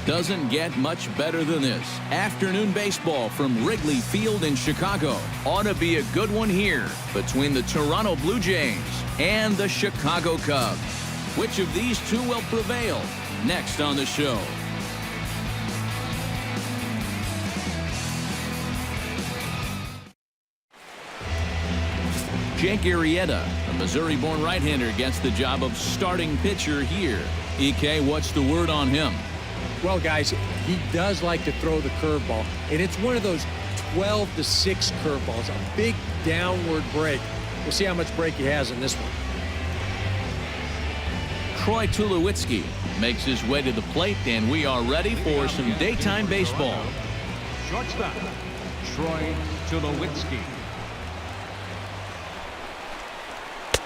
Doesn't get much better than this. Afternoon baseball from Wrigley Field in Chicago. Ought to be a good one here between the Toronto Blue Jays and the Chicago Cubs. Which of these two will prevail? Next on the show. Jake Arrieta, a Missouri-born right-hander, gets the job of starting pitcher here. EK, what's the word on him? Well, guys, he does like to throw the curveball, and it's one of those 12-6 curveballs, a big downward break. We'll see how much break he has in this one. Troy Tulowitzki makes his way to the plate, and we are ready for some daytime baseball. Shortstop, Troy Tulowitzki.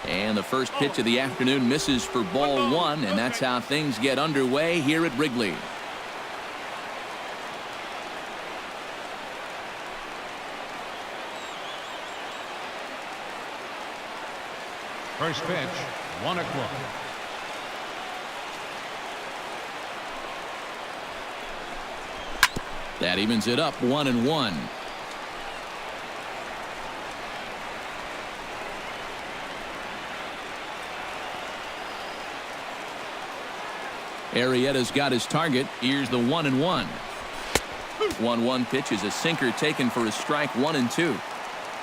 And the first pitch of the afternoon misses for ball one, and that's how things get underway here at Wrigley. First pitch, 1 o'clock. That evens it up 1-1. Arrieta's got his target. Here's the 1-1. 1-1 pitch is a sinker taken for a strike. 1-2.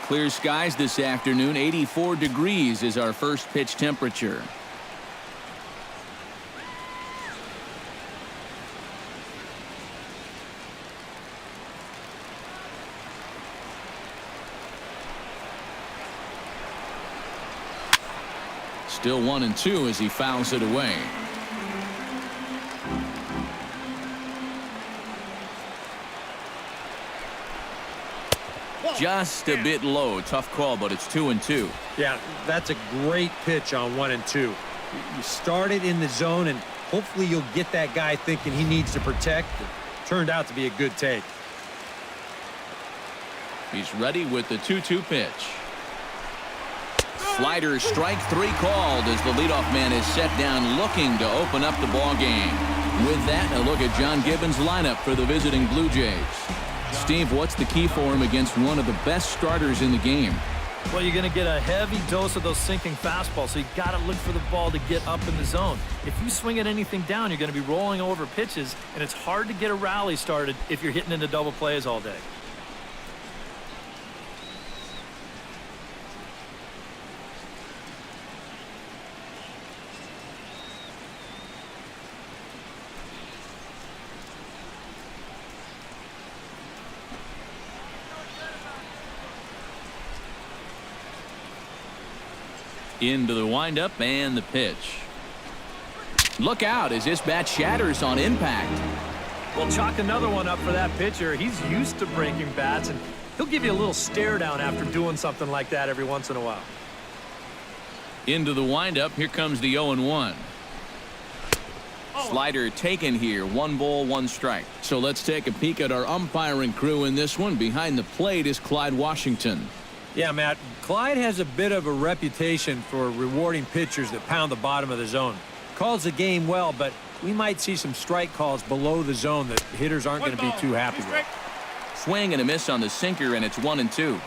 Clear skies this afternoon. 84 degrees is our first pitch temperature. Still 1-2 as he fouls it away. Just a bit low. Tough call, but it's 2-2. Yeah, that's a great pitch on 1 and 2. You start it in the zone, and hopefully you'll get that guy thinking he needs to protect. It turned out to be a good take. He's ready with the 2-2 pitch. Slider, strike 3 called as the leadoff man is set down looking to open up the ball game. With that, a look at John Gibbons' lineup for the visiting Blue Jays. Steve, what's the key for him against one of the best starters in the game? Well, you're going to get a heavy dose of those sinking fastballs, so you got to look for the ball to get up in the zone. If you swing at anything down, you're going to be rolling over pitches, and it's hard to get a rally started if you're hitting into double plays all day. Into the windup and the pitch. Look out as this bat shatters on impact. Well, chalk another one up for that pitcher. He's used to breaking bats, and he'll give you a little stare down after doing something like that every once in a while. Into the windup. Here comes the 0-1. Slider taken here. 1 ball, 1 strike. So let's take a peek at our umpiring crew in this one. Behind the plate is Clyde Washington. Yeah, Matt, Clyde has a bit of a reputation for rewarding pitchers that pound the bottom of the zone. Calls the game well, but we might see some strike calls below the zone that hitters aren't going to be too happy with. Swing and a miss on the sinker, and it's 1-2.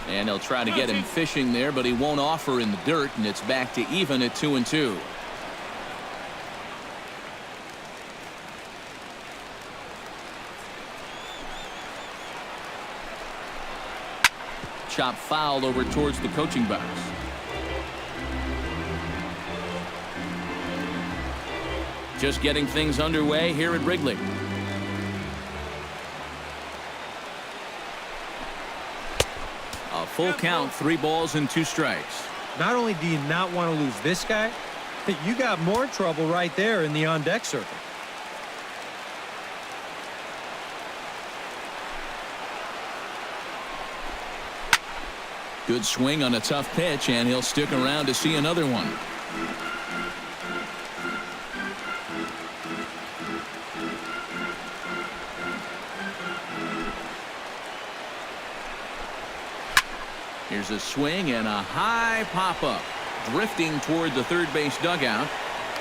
And he'll try to get him fishing there, but he won't offer in the dirt, and it's back to even at 2-2. Chop foul over towards the coaching box. Just getting things underway here at Wrigley. A full count, 3 balls and 2 strikes. Not only do you not want to lose this guy, but you got more trouble right there in the on-deck circle. Good swing on a tough pitch, and he'll stick around to see another one. Here's a swing and a high pop-up. Drifting toward the third base dugout.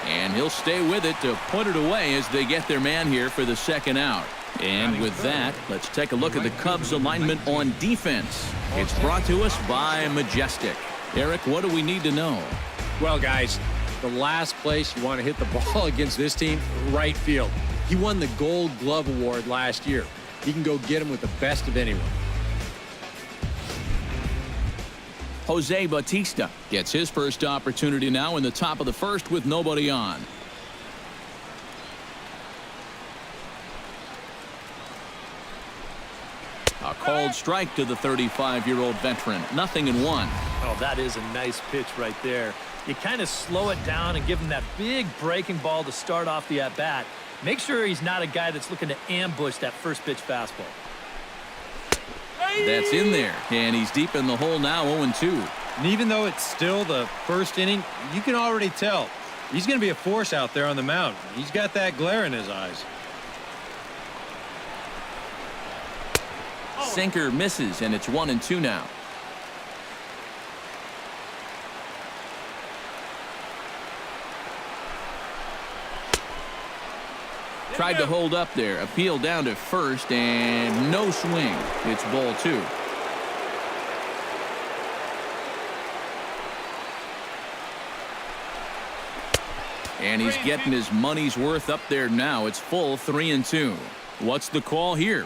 And he'll stay with it to put it away as they get their man here for the second out. And with that, let's take a look at the Cubs alignment on defense. It's brought to us by Majestic. Eric, what do we need to know? Well, guys, the last place you want to hit the ball against this team, right field. He won the Gold Glove Award last year. He can go get him with the best of anyone. Jose Bautista gets his first opportunity now in the top of the first with nobody on. A called strike to the 35-year-old veteran. 0-1. Oh, that is a nice pitch right there. You kind of slow it down and give him that big breaking ball to start off the at-bat. Make sure he's not a guy that's looking to ambush that first pitch fastball. That's in there, and he's deep in the hole now, 0-2. And even though it's still the first inning, you can already tell he's going to be a force out there on the mound. He's got that glare in his eyes. Sinker misses, and it's 1-2 now. Tried to hold up there. Appeal down to first, and no swing. It's ball 2. And he's getting his money's worth up there now. It's full 3-2. What's the call here?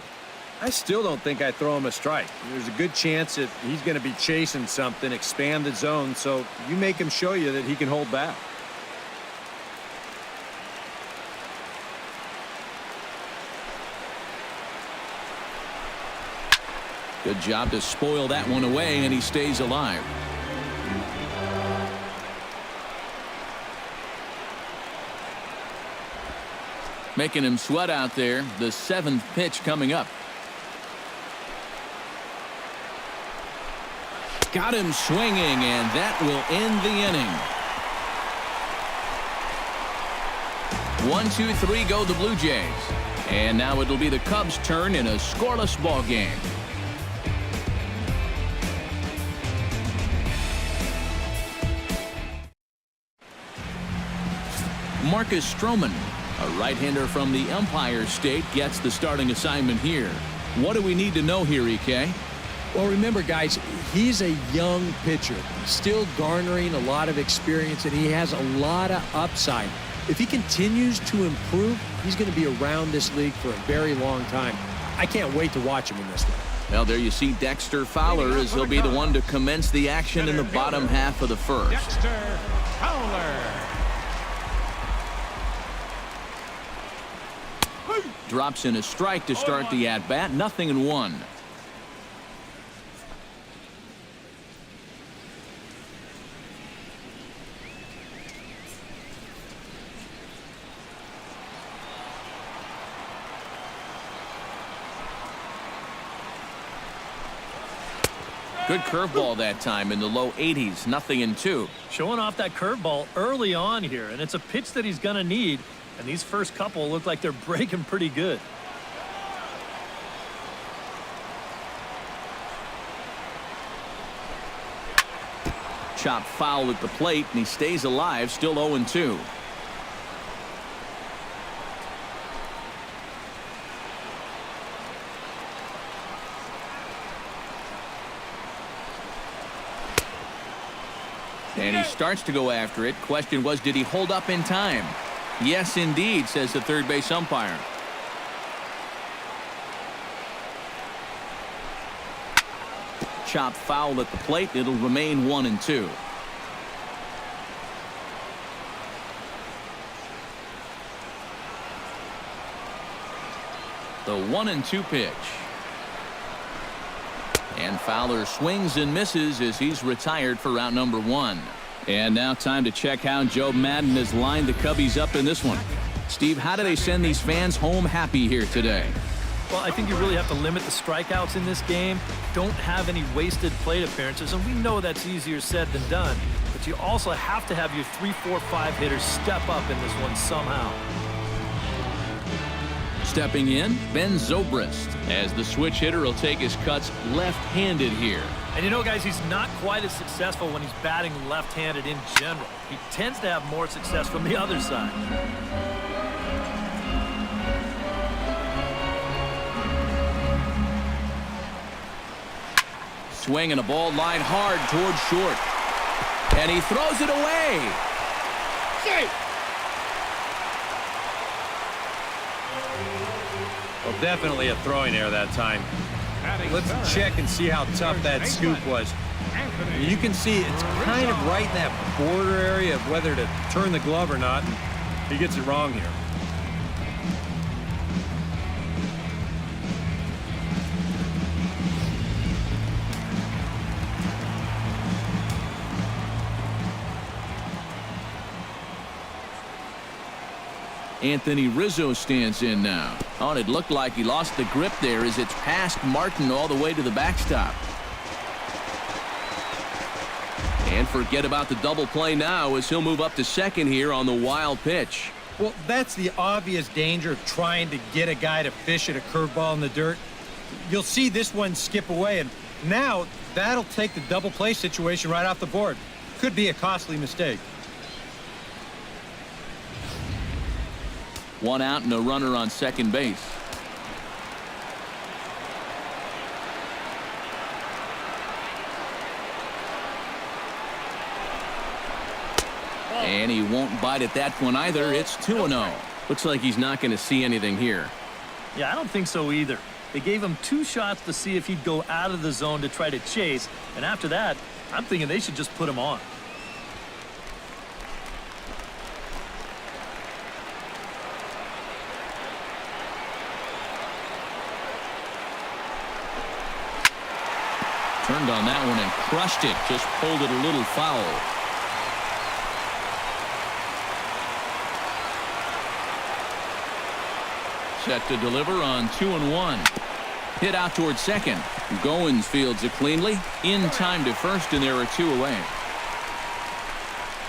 I still don't think I throw him a strike. There's a good chance that he's going to be chasing something, expand the zone, so you make him show you that he can hold back. Good job to spoil that one away, and he stays alive. Making him sweat out there. The 7th pitch coming up. Got him swinging, and that will end the inning. 1-2-3 go the Blue Jays. And now it'll be the Cubs' turn in a scoreless ball game. Marcus Stroman, a right-hander from the Empire State, gets the starting assignment here. What do we need to know here, EK? Well, remember, guys, he's a young pitcher, still garnering a lot of experience, and he has a lot of upside. If he continues to improve, he's going to be around this league for a very long time. I can't wait to watch him in this one. Well, there you see Dexter Fowler as he'll be the one to commence the action in the bottom half of the first. Dexter Fowler. Drops in a strike to start the at-bat. 0-1. Good curveball that time in the low 80s. 0-2. Showing off that curveball early on here, and it's a pitch that he's going to need. And these first couple look like they're breaking pretty good. Chopped foul at the plate, and he stays alive, still 0-2. And he starts to go after it. Question was, did he hold up in time? Yes, indeed, says the third base umpire. Chopped foul at the plate. It'll remain 1-2. The 1-2 pitch. And Fowler swings and misses as he's retired for round number 1. And now time to check how Joe Madden has lined the Cubbies up in this one. Steve, how do they send these fans home happy here today? Well, I think you really have to limit the strikeouts in this game. Don't have any wasted plate appearances, and we know that's easier said than done. But you also have to have your 3, 4, 5 hitters step up in this one somehow. Stepping in, Ben Zobrist, as the switch hitter will take his cuts left-handed here. And you know, guys, he's not quite as successful when he's batting left-handed in general. He tends to have more success from the other side. Swinging a ball line hard towards short. And he throws it away. Well, definitely a throwing error that time. Let's check and see how tough that scoop was. You can see it's kind of right in that border area of whether to turn the glove or not, and he gets it wrong here. Anthony Rizzo stands in now. Oh, and it looked like he lost the grip there as it's past Martin all the way to the backstop. And forget about the double play now as he'll move up to second here on the wild pitch. Well, that's the obvious danger of trying to get a guy to fish at a curveball in the dirt. You'll see this one skip away, and now that'll take the double play situation right off the board. Could be a costly mistake. One out and a runner on second base. And he won't bite at that one either. It's 2-0. Looks like he's not going to see anything here. Yeah, I don't think so either. They gave him 2 shots to see if he'd go out of the zone to try to chase, and after that, I'm thinking they should just put him on. Turned on that one and crushed it. Just pulled it a little foul. Set to deliver on 2-1. Hit out towards second. Goins fields it cleanly. In time to first, and there are 2 away.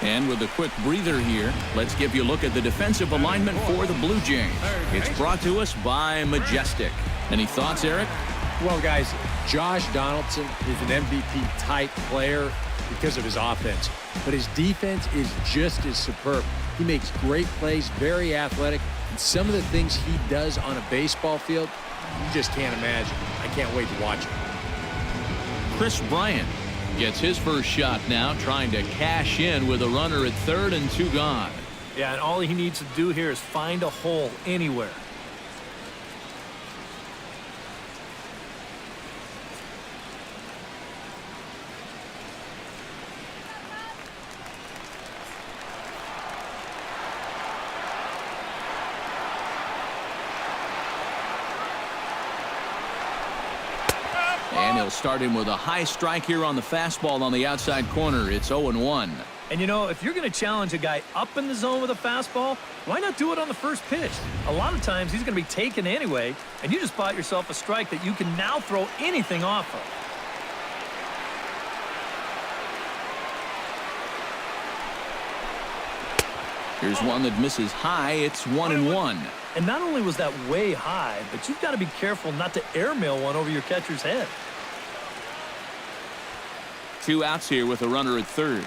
And with a quick breather here, let's give you a look at the defensive alignment for the Blue Jays. It's brought to us by Majestic. Any thoughts, Eric? Well, guys, Josh Donaldson is an MVP-type player because of his offense. But his defense is just as superb. He makes great plays, very athletic, and some of the things he does on a baseball field, you just can't imagine. I can't wait to watch him. Chris Bryant gets his first shot now, trying to cash in with a runner at third and 2 gone. Yeah, and all he needs to do here is find a hole anywhere. And he'll start him with a high strike here on the fastball on the outside corner. It's 0-1. And you know, if you're going to challenge a guy up in the zone with a fastball, why not do it on the first pitch? A lot of times he's going to be taken anyway, and you just bought yourself a strike that you can now throw anything off of. Here's one that misses high. It's 1-1. And not only was that way high, but you've got to be careful not to airmail one over your catcher's head. 2 outs here with a runner at third.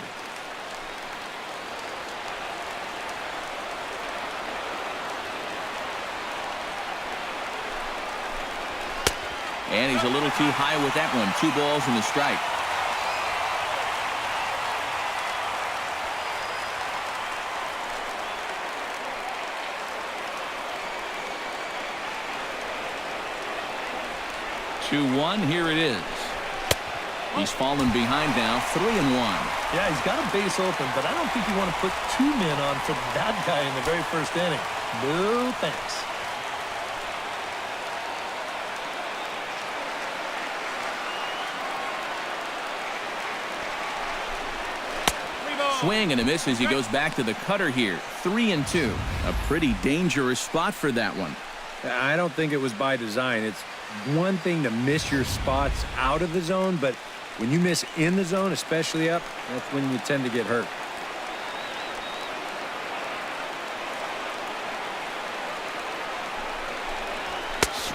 And he's a little too high with that one. 2 balls and a strike. Here it is. He's fallen behind now, 3-1. Yeah, he's got a base open, but I don't think you want to put 2 men on for that guy in the very first inning. No thanks. Swing and a miss as he goes back to the cutter here. 3-2. A pretty dangerous spot for that one. I don't think it was by design. It's one thing to miss your spots out of the zone, but when you miss in the zone, especially up, that's when you tend to get hurt.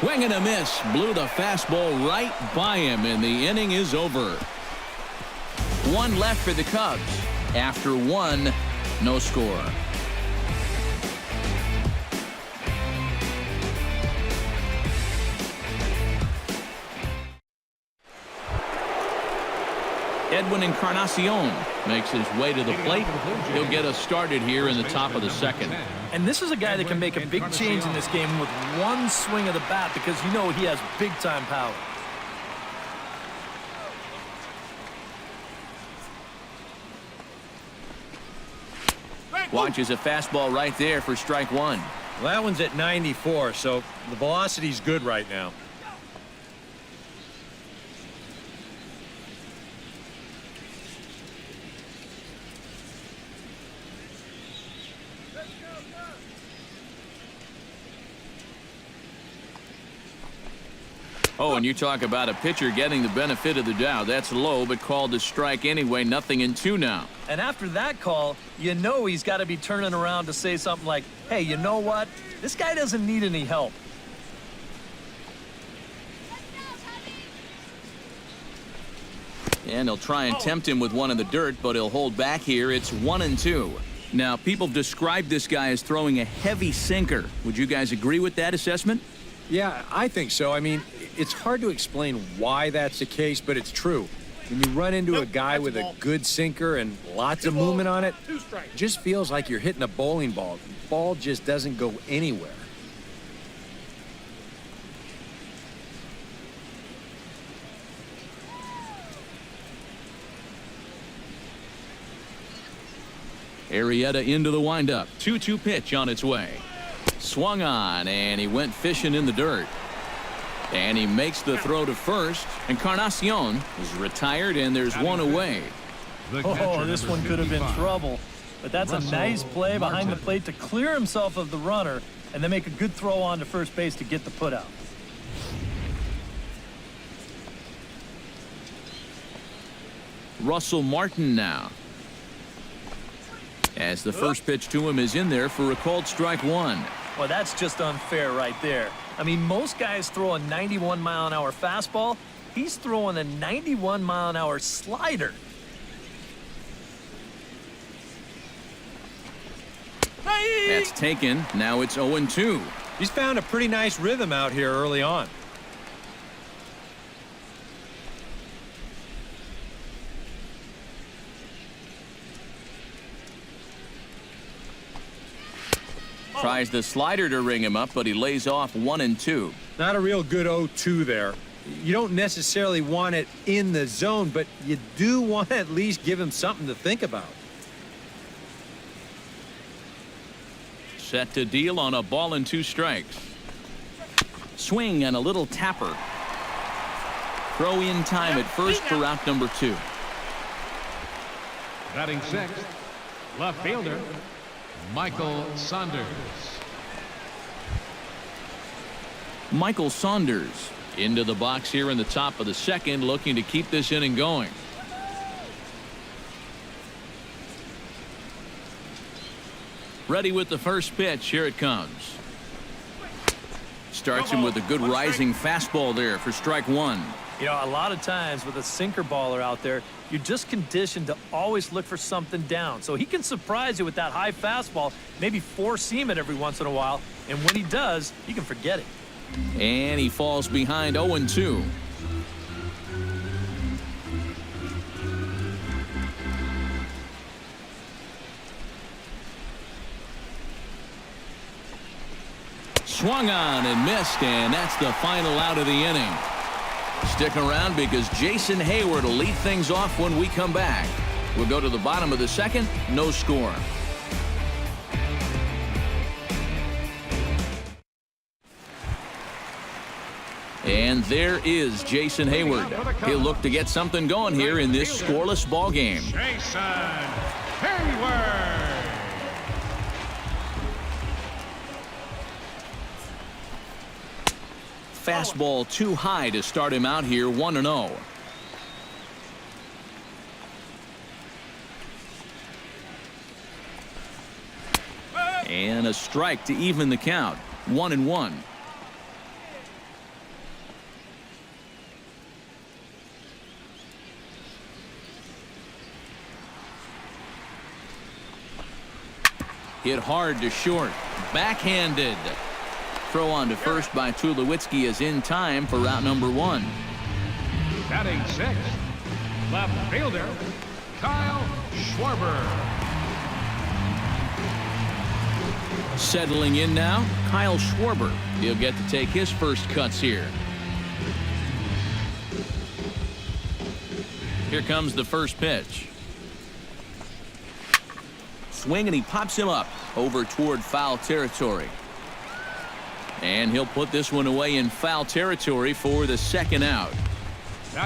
Swing and a miss. Blew the fastball right by him, and the inning is over. One left for the Cubs. After one, no score. Edwin Encarnacion makes his way to the plate. He'll get us started here in the top of the second. And this is a guy that can make a big change in this game with one swing of the bat because you know he has big-time power. Watches a fastball right there for strike one. Well, that one's at 94, so the velocity's good right now. Oh, and you talk about a pitcher getting the benefit of the doubt. That's low, but called a strike anyway. 0-2 now. And after that call, you know he's got to be turning around to say something like, hey, you know what? This guy doesn't need any help. And he'll try and tempt him with one in the dirt, but he'll hold back here. It's 1-2. Now, people have described this guy as throwing a heavy sinker. Would you guys agree with that assessment? Yeah, I think so. I mean, it's hard to explain why that's the case, but it's true. When you run into a guy with a good sinker and lots of movement on it, it just feels like you're hitting a bowling ball. The ball just doesn't go anywhere. Arrieta into the windup. 2-2 pitch on its way. Swung on, and he went fishing in the dirt. And he makes the throw to first. Encarnacion is retired, and there's one away. Oh, this one could have been trouble. But that's a nice play behind the plate to clear himself of the runner and then make a good throw on to first base to get the putout. Russell Martin now. As the first pitch to him is in there for a called strike one. Well, that's just unfair right there. I mean, most guys throw a 91-mile-an-hour fastball. He's throwing a 91-mile-an-hour slider. That's taken. Now it's 0-2. He's found a pretty nice rhythm out here early on. Tries the slider to ring him up, but he lays off 1-2. Not a real good 0-2 there. You don't necessarily want it in the zone, but you do want to at least give him something to think about. Set to deal on a ball and 2 strikes. Swing and a little tapper. Throw in time at first for out number 2. Batting sixth, left fielder, Michael Saunders. Michael Saunders into the box here in the top of the second, looking to keep this inning going. Ready with the first pitch. Here it comes. Starts him with a good rising fastball there for strike one. You know, a lot of times with a sinker baller out there, you're just conditioned to always look for something down. So he can surprise you with that high fastball, maybe four-seam it every once in a while, and when he does, you can forget it. And he falls behind 0-2. Swung on and missed, and that's the final out of the inning. Stick around because Jason Hayward will lead things off when we come back. We'll go to the bottom of the second, no score. And there is Jason Hayward. He'll look to get something going here in this scoreless ball game. Jason Hayward. Fastball too high to start him out here, 1-0. And a strike to even the count, 1-1. Hit hard to short. Backhanded. Throw on to first by Tulowitzki is in time for route number 1. Batting sixth, left fielder, Kyle Schwarber. Settling in now, Kyle Schwarber. He'll get to take his first cuts here. Here comes the first pitch. Swing, and he pops him up over toward foul territory. And he'll put this one away in foul territory for the second out.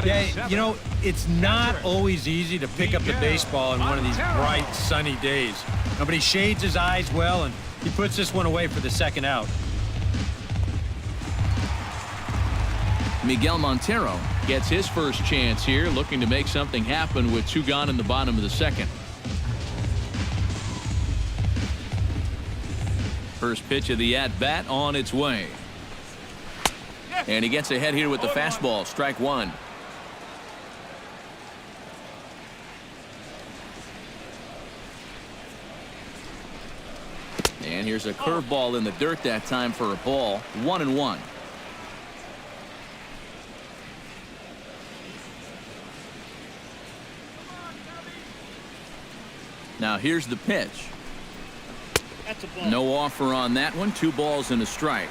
Yeah, you know, it's not always easy to pick up the baseball in one of these bright, sunny days. Nobody shades his eyes well, and he puts this one away for the second out. Miguel Montero gets his first chance here, looking to make something happen with 2 gone in the bottom of the second. First pitch of the at-bat on its way. And he gets ahead here with the fastball. Strike 1. And here's a curveball in the dirt that time for a ball. 1-1. Now here's the pitch. No offer on that one. 2 balls and a strike.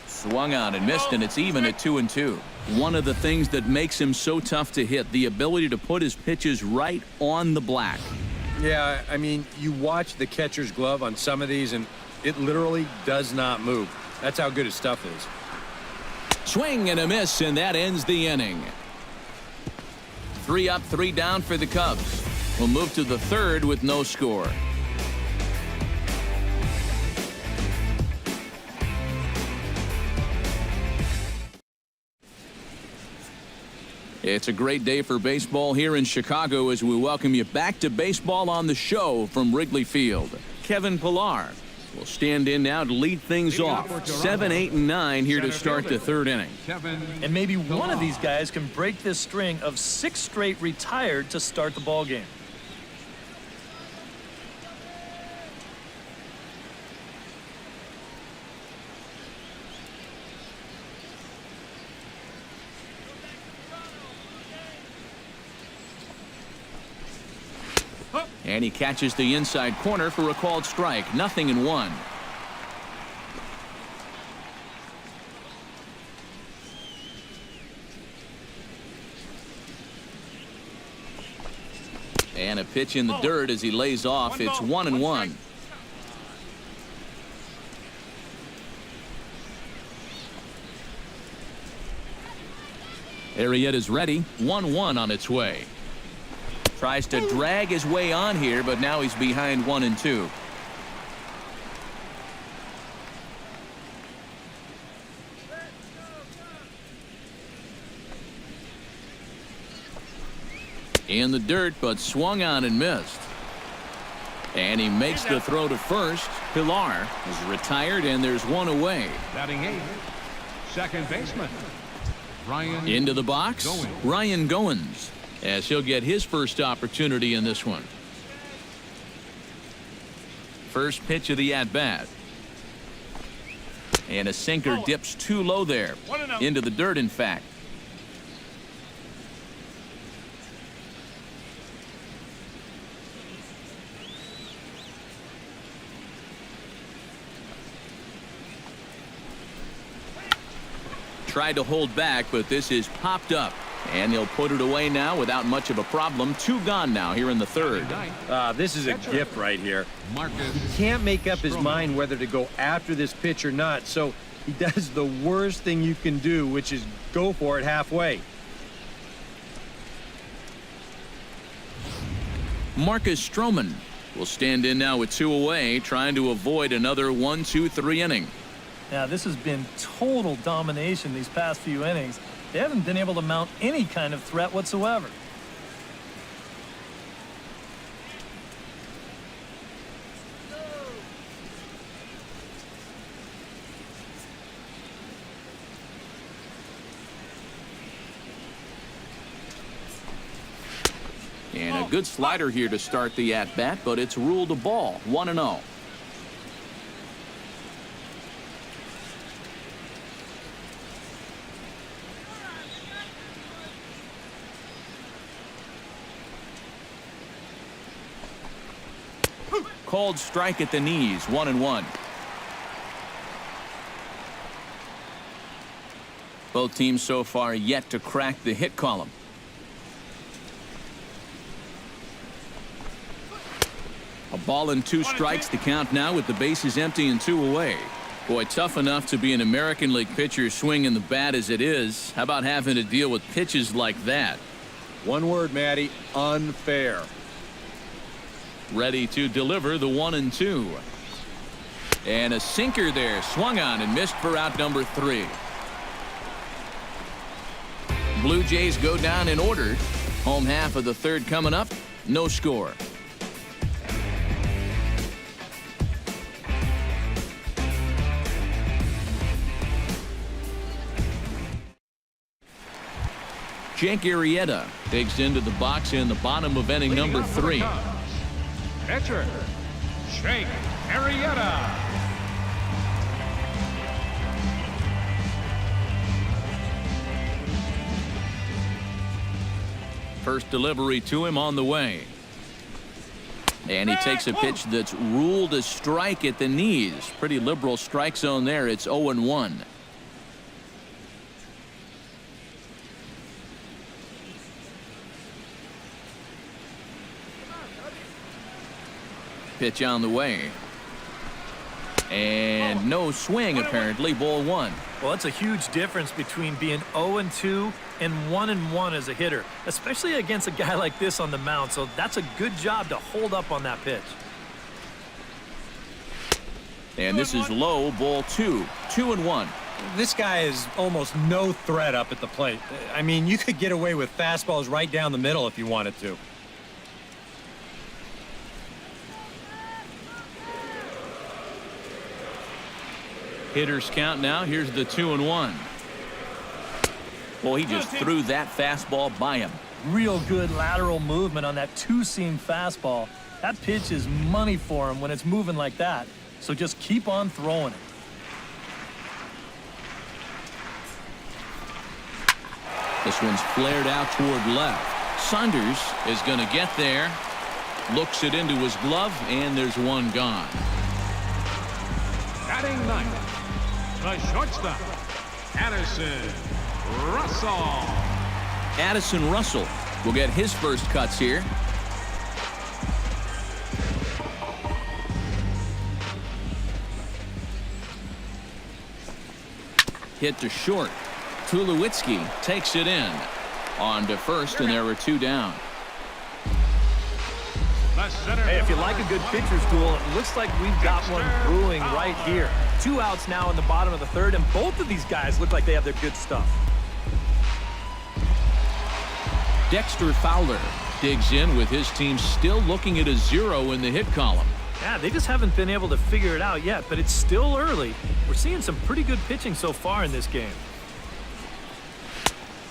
Swung on and missed, and it's even at 2-2. One of the things that makes him so tough to hit, the ability to put his pitches right on the black. Yeah, I mean, you watch the catcher's glove on some of these, and it literally does not move. That's how good his stuff is. Swing and a miss, and that ends the inning. 3 up, 3 down for the Cubs. We'll move to the third with no score. It's a great day for baseball here in Chicago as we welcome you back to Baseball on the Show from Wrigley Field. Kevin Pillar will stand in now to lead things off. 7, 8, and 9 here to start the third inning. And maybe one of these guys can break this string of 6 straight retired to start the ball game. And he catches the inside corner for a called strike. 0-1. And a pitch in the dirt as he lays off. It's 1-1. Arrieta is ready. 1-1 on its way. Tries to drag his way on here, but now he's behind 1-2. In the dirt, but swung on and missed. And he makes the throw to first. Pillar is retired, and there's one away. Batting 8, second baseman, Ryan. Into the box, Goins. Ryan Goins, as he'll get his first opportunity in this one. First pitch of the at-bat. And a sinker dips too low there. Into the dirt, in fact. Tried to hold back, but this is popped up. And he'll put it away now without much of a problem. 2 gone now here in the third. This is a gift right here. Marcus. He can't make up his mind whether to go after this pitch or not, so he does the worst thing you can do, which is go for it halfway. Marcus Stroman will stand in now with 2 away, trying to avoid another 1-2-3 inning. Now, this has been total domination these past few innings. They haven't been able to mount any kind of threat whatsoever. good slider here to start the at-bat, but it's ruled a ball. 1-0. Called strike at the knees. 1-1. Both teams so far yet to crack the hit column. A ball and 2 strikes to count now with the bases empty and 2 away. Boy, tough enough to be an American League pitcher swinging the bat as it is. How about having to deal with pitches like that? One word, Matty. Unfair. Ready to deliver the 1-2. And a sinker there. Swung on and missed for out number 3. Blue Jays go down in order. Home half of the 3rd coming up. No score. Jake Arrieta digs into the box in the bottom of inning number 3. Pitcher, Jake Arrieta. First delivery to him on the way. And he takes a pitch that's ruled a strike at the knees. Pretty liberal strike zone there. It's 0-1. Pitch on the way. And no swing, apparently. Ball 1. Well, that's a huge difference between being 0-2 and 1-1 as a hitter, especially against a guy like this on the mound. So that's a good job to hold up on that pitch. And this is low. Ball 2. 2-1. This guy is almost no threat up at the plate. I mean, you could get away with fastballs right down the middle if you wanted to. Hitters count now. Here's the 2-1. Well, he just threw that fastball by him. Real good lateral movement on that 2-seam fastball. That pitch is money for him when it's moving like that. So just keep on throwing it. This one's flared out toward left. Saunders is going to get there. Looks it into his glove, and there's one gone. Batting 9th, the shortstop, Addison Russell. Addison Russell will get his first cuts here. Hit to short. Tulowitzki takes it in. On to first, and there are 2 down. Hey, if you like a good pitcher's duel, it looks like we've got one brewing right here. 2 outs now in the bottom of the 3rd, and both of these guys look like they have their good stuff. Dexter Fowler digs in with his team still looking at a 0 in the hit column. Yeah, they just haven't been able to figure it out yet, but it's still early. We're seeing some pretty good pitching so far in this game.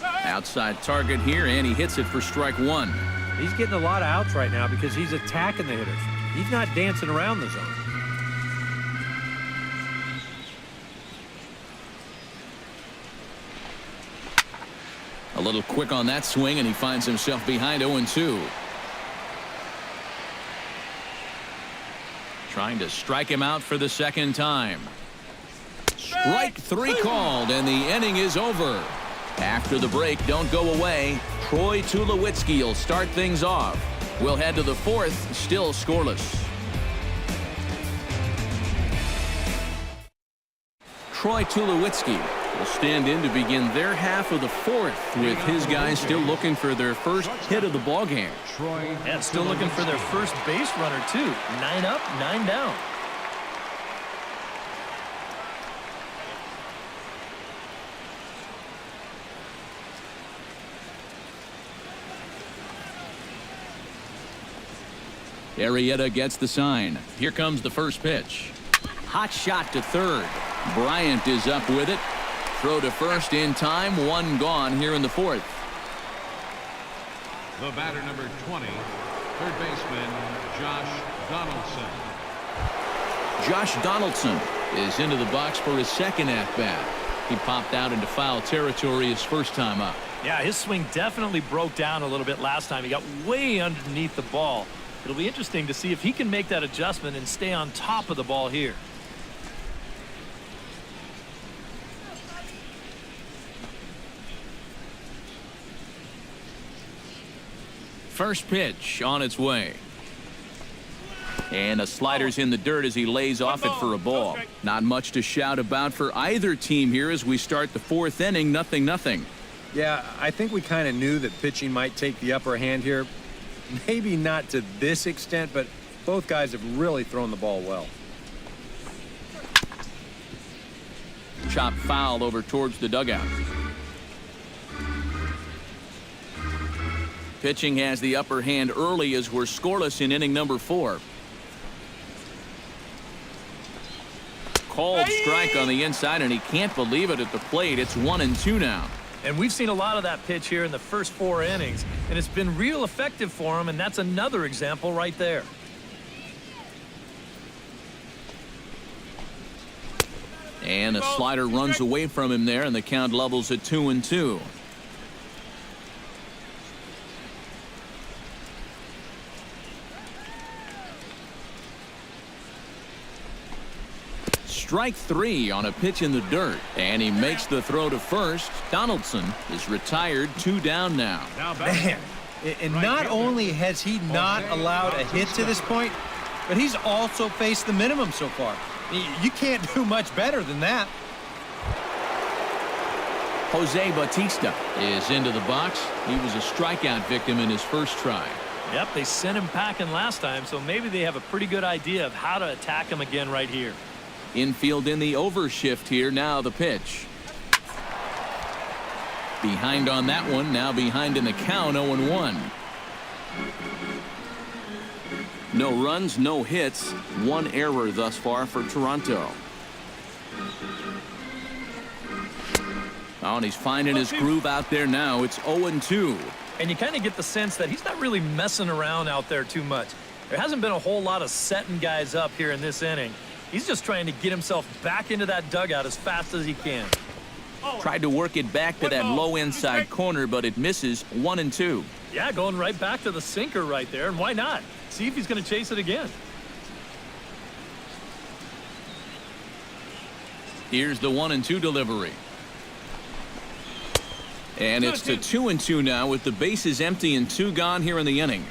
Outside target here, and he hits it for strike 1. He's getting a lot of outs right now because he's attacking the hitters. He's not dancing around the zone. A little quick on that swing, and he finds himself behind 0-2. Trying to strike him out for the 2nd time. Strike 3 called, and the inning is over. After the break, don't go away. Troy Tulowitzki will start things off. We'll head to the 4th, still scoreless. Troy Tulowitzki will stand in to begin their half of the 4th, with his guys still looking for their first hit of the ballgame. And still looking for their first base runner, too. 9 up, 9 down. Arrieta gets the sign. Here comes the first pitch. Hot shot to 3rd. Bryant is up with it. Throw to first in time. 1 gone here in the 4th. The batter, number 20, Third baseman, Josh Donaldson. Josh Donaldson is into the box for his second at-bat. He popped out into foul territory his first time up. Yeah, his swing definitely broke down a little bit last time. He got way underneath the ball. It'll be interesting to see if he can make that adjustment and stay on top of the ball here. First pitch on its way. And a slider's in the dirt as he lays off it for a ball. Not much to shout about for either team here as we start the fourth inning. 0-0. Yeah, I think we kind of knew that pitching might take the upper hand here. Maybe not to this extent, but both guys have really thrown the ball well. Chopped foul over towards the dugout. Pitching has the upper hand early as we're scoreless in inning number 4. Called strike on the inside, and he can't believe it at the plate. It's 1-2 now. And we've seen a lot of that pitch here in the first 4 innings, and it's been real effective for him, and that's another example right there. And a slider runs away from him there, and the count levels at 2-2. Strike 3 on a pitch in the dirt, and he makes the throw to first. Donaldson is retired, 2 down now. Man, and not only has he not allowed a hit to this point, but he's also faced the minimum so far. You can't do much better than that. Jose Bautista is into the box. He was a strikeout victim in his first try. Yep, they sent him packing last time, so maybe they have a pretty good idea of how to attack him again right here. Infield in the overshift here. Now the pitch. Behind on that one. Now behind in the count. 0-1. No runs, no hits. 1 error thus far for Toronto. Oh, and he's finding his groove out there now. It's 0-2. And you kind of get the sense that he's not really messing around out there too much. There hasn't been a whole lot of setting guys up here in this inning. He's just trying to get himself back into that dugout as fast as he can. Tried to work it back to that low inside corner, but it misses. 1-2. Yeah, going right back to the sinker right there, and why not? See if he's going to chase it again. Here's the 1-2 delivery. And it's to 2-2 now with the bases empty and 2 gone here in the inning.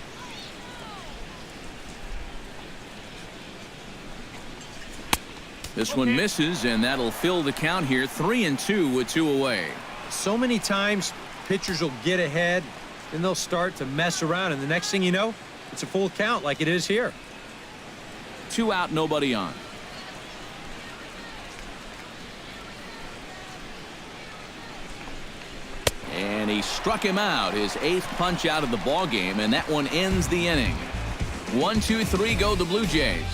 This one misses, and that'll fill the count here. 3-2 with 2 away. So many times pitchers will get ahead, and they'll start to mess around, and the next thing you know, it's a full count like it is here. 2 out, nobody on. And he struck him out, his 8th punch out of the ball game, and that one ends the inning. 1, 2, 3 go the Blue Jays.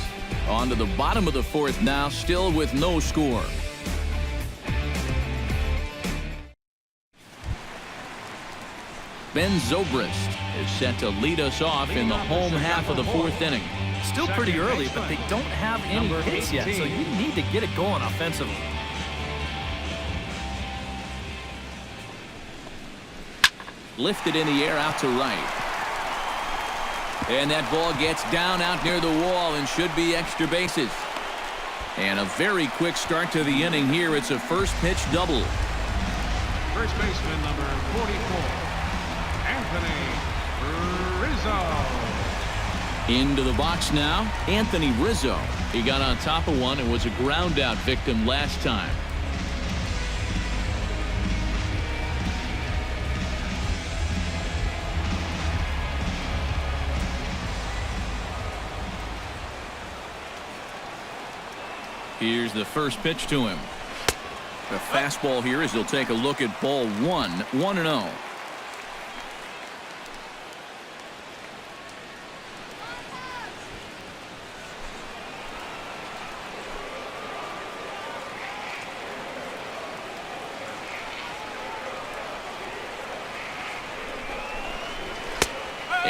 On to the bottom of the 4th now, still with no score. Ben Zobrist is set to lead us off in the home half of the 4th inning. Still pretty early, but they don't have any hits yet, so you need to get it going offensively. Lifted in the air out to right. And that ball gets down out near the wall and should be extra bases. And a very quick start to the inning here. It's a first pitch double. First baseman number 44, Anthony Rizzo. Into the box now, Anthony Rizzo. He got on top of one and was a ground out victim last time. Here's the first pitch to him. The fastball here as he'll take a look at ball 1, 1-0.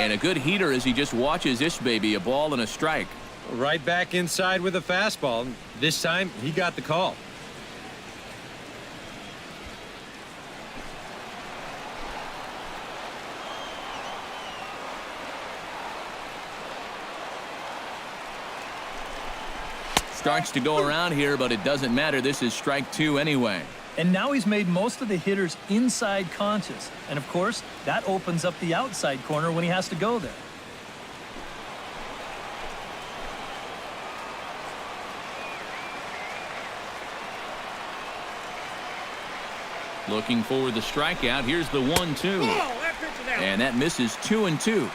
And a good heater as he just watches this baby, a ball and a strike. Right back inside with a fastball. This time, he got the call. Starts to go around here, but it doesn't matter. This is strike 2 anyway. And now he's made most of the hitters inside conscious. And, of course, that opens up the outside corner when he has to go there. Looking for the strikeout. Here's the 1-2. And that misses 2-2.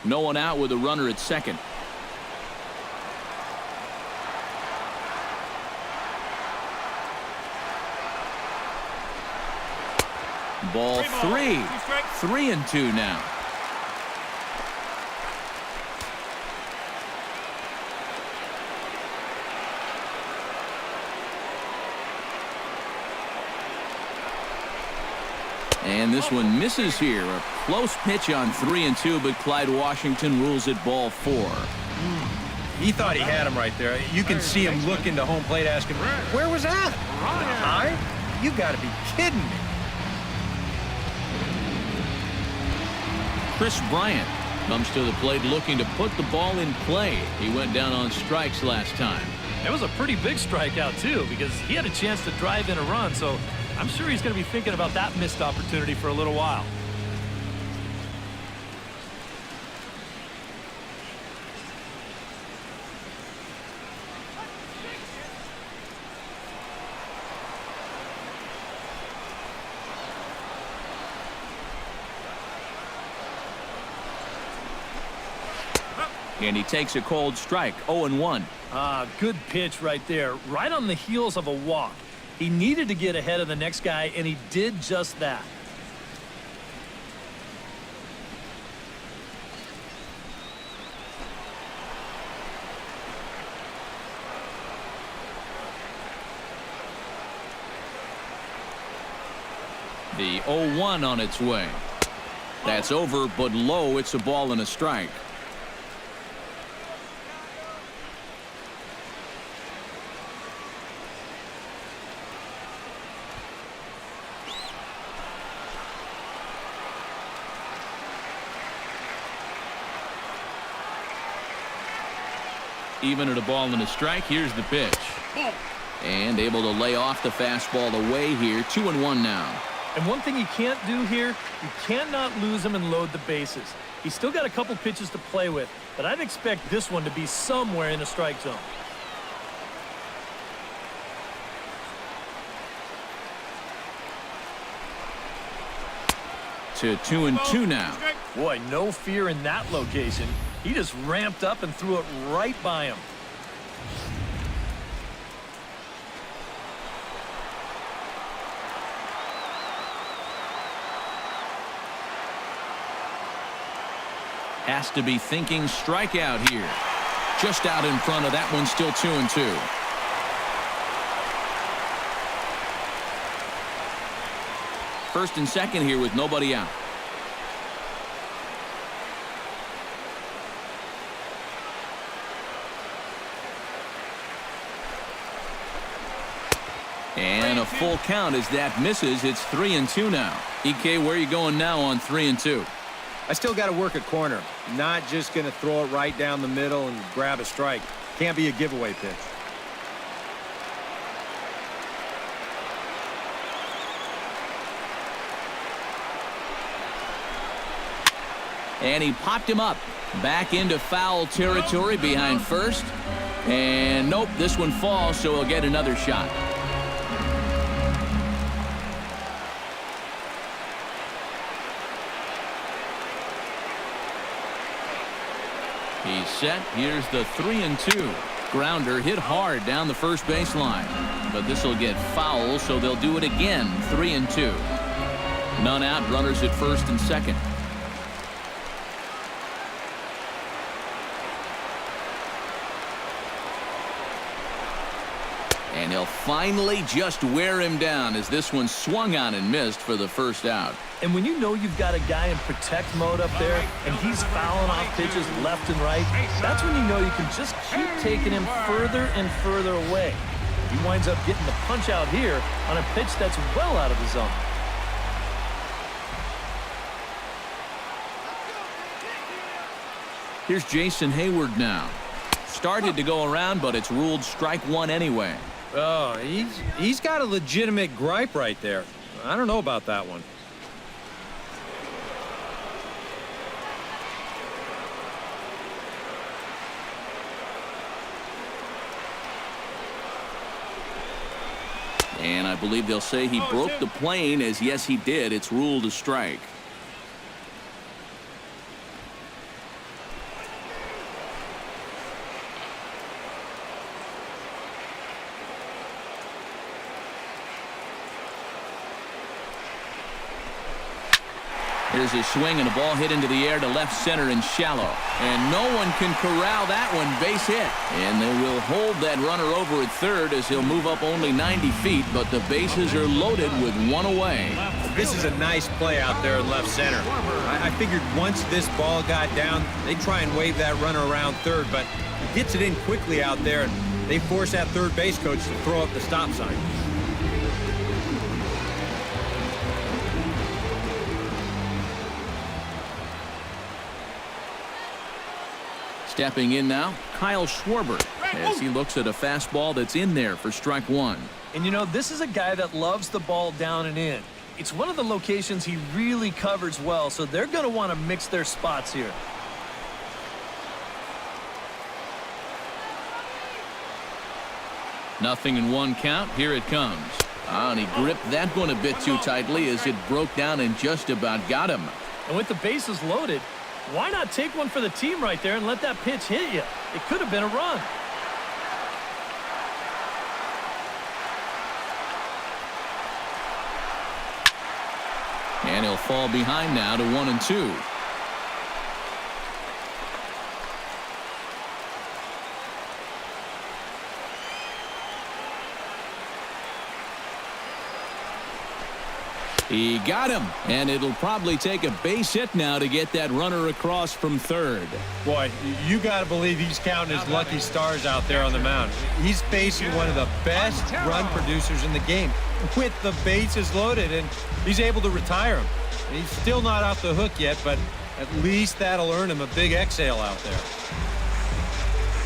No one out with a runner at second. Ball 3. 3-2 now. And this one misses here. A close pitch on 3-2, but Clyde Washington rules it ball 4. He thought he had him right there. You can see him look into home plate asking, where was that? High? You got to be kidding me. Chris Bryant comes to the plate looking to put the ball in play. He went down on strikes last time. It was a pretty big strikeout, too, because he had a chance to drive in a run, so I'm sure he's going to be thinking about that missed opportunity for a little while. And he takes a cold strike, 0-1. Good pitch right there, right on the heels of a walk. He needed to get ahead of the next guy, and he did just that. The 0-1 on its way. That's over, but low. It's a ball and a strike. Even at a ball and a strike. Here's the pitch. And able to lay off the fastball away here. 2-1 now. And one thing you can't do here, you cannot lose him and load the bases. He's still got a couple pitches to play with, but I'd expect this one to be somewhere in the strike zone. To 2-2 now. Boy, no fear in that location. He just ramped up and threw it right by him. Has to be thinking strikeout here. Just out in front of that one, still 2-2. First and second here with nobody out. And a full count as that misses. It's 3-2 now. EK, where are you going now on 3-2? I still got to work at corner. Not just going to throw it right down the middle and grab a strike. Can't be a giveaway pitch. And he popped him up. Back into foul territory behind first. And nope, this one falls, so he'll get another shot. He's set. Here's the 3-2. Grounder hit hard down the first baseline. But this will get foul, so they'll do it again. 3-2. None out. Runners at first and second. And he'll finally just wear him down as this one swung on and missed for the first out. And when you know you've got a guy in protect mode up there and he's fouling off pitches left and right, that's when you know you can just keep taking him further and further away. He winds up getting the punch out here on a pitch that's well out of the zone. Here's Jason Hayward now. Started to go around, but it's ruled strike one anyway. Oh, he's got a legitimate gripe right there. I don't know about that one. And I believe they'll say he broke the plane, as yes, he did. It's ruled a strike. Here's a swing and a ball hit into the air to left center and shallow. And no one can corral that one. Base hit. And they will hold that runner over at third as he'll move up only 90 feet, but the bases are loaded with one away. This is a nice play out there in left center. I figured once this ball got down, they'd try and wave that runner around third, but he gets it in quickly out there, and they force that third base coach to throw up the stop sign. Stepping in now, Kyle Schwarber, as he looks at a fastball that's in there for strike one. And you know, this is a guy that loves the ball down and in. It's one of the locations he really covers well, so they're going to want to mix their spots here. Nothing in one count. Here it comes. And he gripped that one a bit too tightly as it broke down and just about got him. And with the bases loaded, why not take one for the team right there and let that pitch hit you? It could have been a run. And he'll fall behind now to 1-2. He got him, and it'll probably take a base hit now to get that runner across from third. Boy, you got to believe he's counting his lucky stars out there on the mound. He's facing one of the best run producers in the game with the bases loaded, and he's able to retire him. He's still not off the hook yet, but at least that'll earn him a big exhale out there.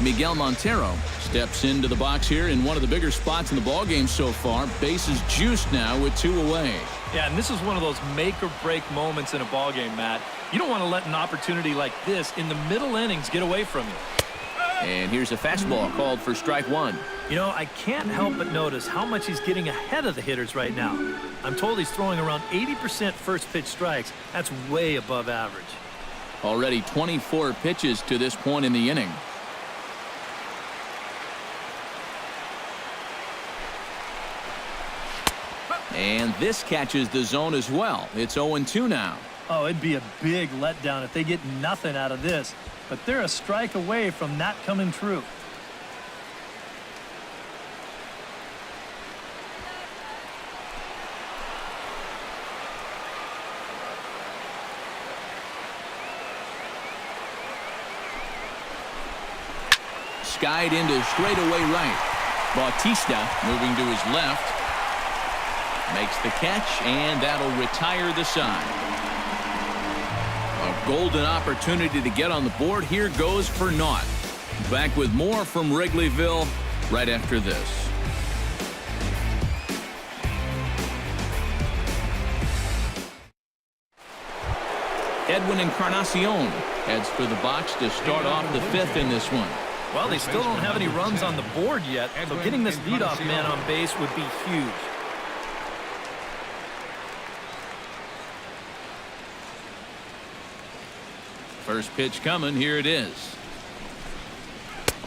Miguel Montero steps into the box here in one of the bigger spots in the ballgame so far. Bases juiced now with 2 away. Yeah, and this is one of those make-or-break moments in a ballgame, Matt. You don't want to let an opportunity like this in the middle innings get away from you. And here's a fastball called for strike one. You know, I can't help but notice how much he's getting ahead of the hitters right now. I'm told he's throwing around 80% first pitch strikes. That's way above average. Already 24 pitches to this point in the inning. And this catches the zone as well. It's 0-2 now. Oh, it'd be a big letdown if they get nothing out of this. But they're a strike away from that coming true. Skied into straightaway right. Bautista moving to his left. Makes the catch, and that'll retire the side. A golden opportunity to get on the board. Here goes for naught. Back with more from Wrigleyville right after this. Edwin Encarnacion heads for the box to start off the 5th in this one. Well, they still don't have any runs on the board yet, so getting this leadoff man on base would be huge. First pitch coming. Here it is.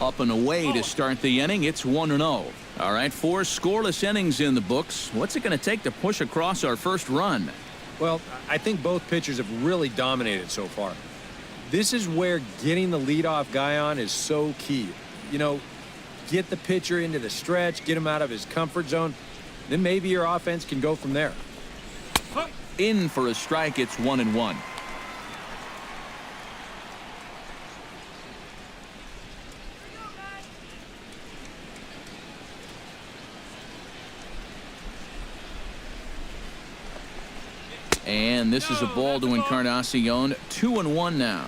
Up and away to start the inning. It's 1-0. All right, 4 scoreless innings in the books. What's it going to take to push across our first run? Well, I think both pitchers have really dominated so far. This is where getting the leadoff guy on is so key. You know, get the pitcher into the stretch, get him out of his comfort zone. Then maybe your offense can go from there. In for a strike, it's 1-1. And this is a ball to Encarnacion. 2-1 now.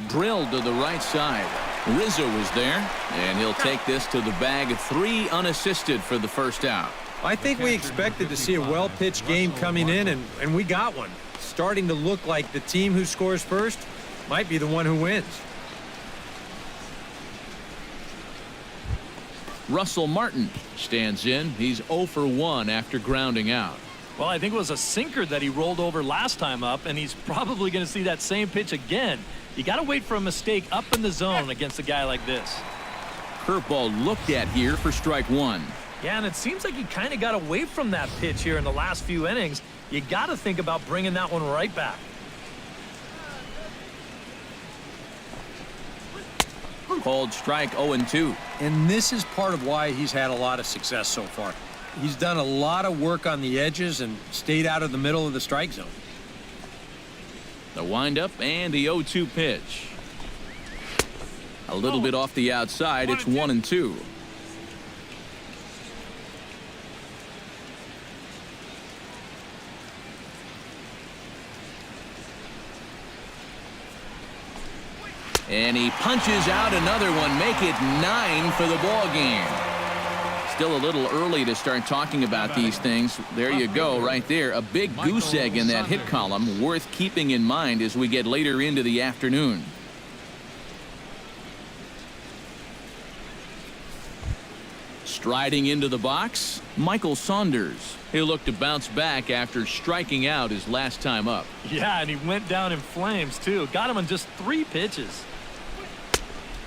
Drilled to the right side. Rizzo is there, and he'll take this to the bag. 3 unassisted for the first out. I think we expected to see a well-pitched game coming in, and we got one. Starting to look like the team who scores first might be the one who wins. Russell Martin stands in. He's 0 for 1 after grounding out. Well, I think it was a sinker that he rolled over last time up, and he's probably going to see that same pitch again. You got to wait for a mistake up in the zone against a guy like this. Curveball looked at here for strike 1. Yeah, and it seems like he kind of got away from that pitch here in the last few innings. You got to think about bringing that one right back. Called strike 0-2. And this is part of why he's had a lot of success so far. He's done a lot of work on the edges and stayed out of the middle of the strike zone. The windup and the 0-2 pitch. A little bit off the outside. It's 1-2. And he punches out another one. Make it 9 for the ball game. Still a little early to start talking about these things. There you go, right there. A big goose egg in that hit column, worth keeping in mind as we get later into the afternoon. Striding into the box, Michael Saunders. He'll look to bounce back after striking out his last time up. Yeah, and he went down in flames, too. Got him on just 3 pitches.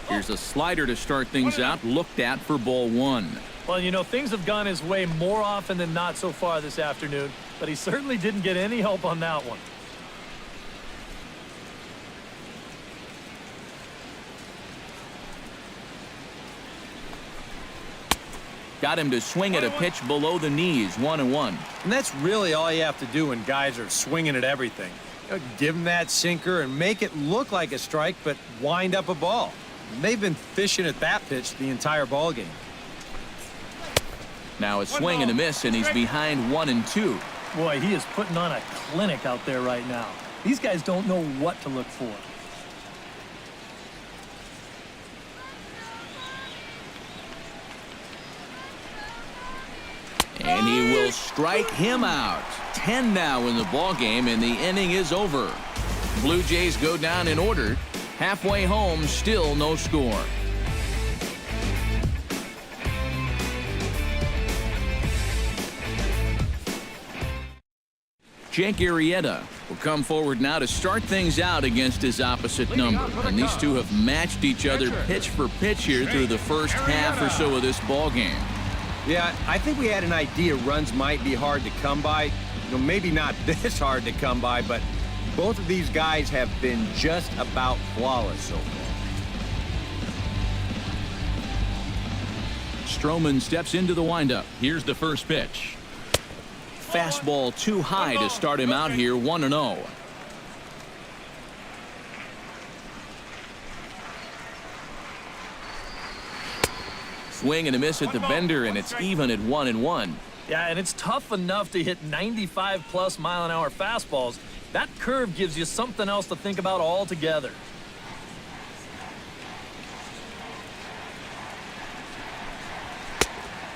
Here's a slider to start things out, looked at for ball 1. Well, you know, things have gone his way more often than not so far this afternoon, but he certainly didn't get any help on that one. Got him to swing at a pitch below the knees, 1-1. And that's really all you have to do when guys are swinging at everything. Give them that sinker and make it look like a strike, but wind up a ball. And they've been fishing at that pitch the entire ball game. Now a swing and a miss, and he's behind 1-2. Boy, he is putting on a clinic out there right now. These guys don't know what to look for. And he will strike him out. 10 now in the ball game, and the inning is over. Blue Jays go down in order. Halfway home, still no score. Jake Arrieta will come forward now to start things out against his opposite number. And these two have matched each other pitch for pitch here through the first half or so of this ball game. Yeah, I think we had an idea runs might be hard to come by. You know, maybe not this hard to come by, but both of these guys have been just about flawless so far. Stroman steps into the windup. Here's the first pitch. Fastball too high to start him out here, 1-0. Swing and a miss at the bender, and it's even at 1-1. Yeah, and it's tough enough to hit 95+ mile-an-hour fastballs. That curve gives you something else to think about altogether.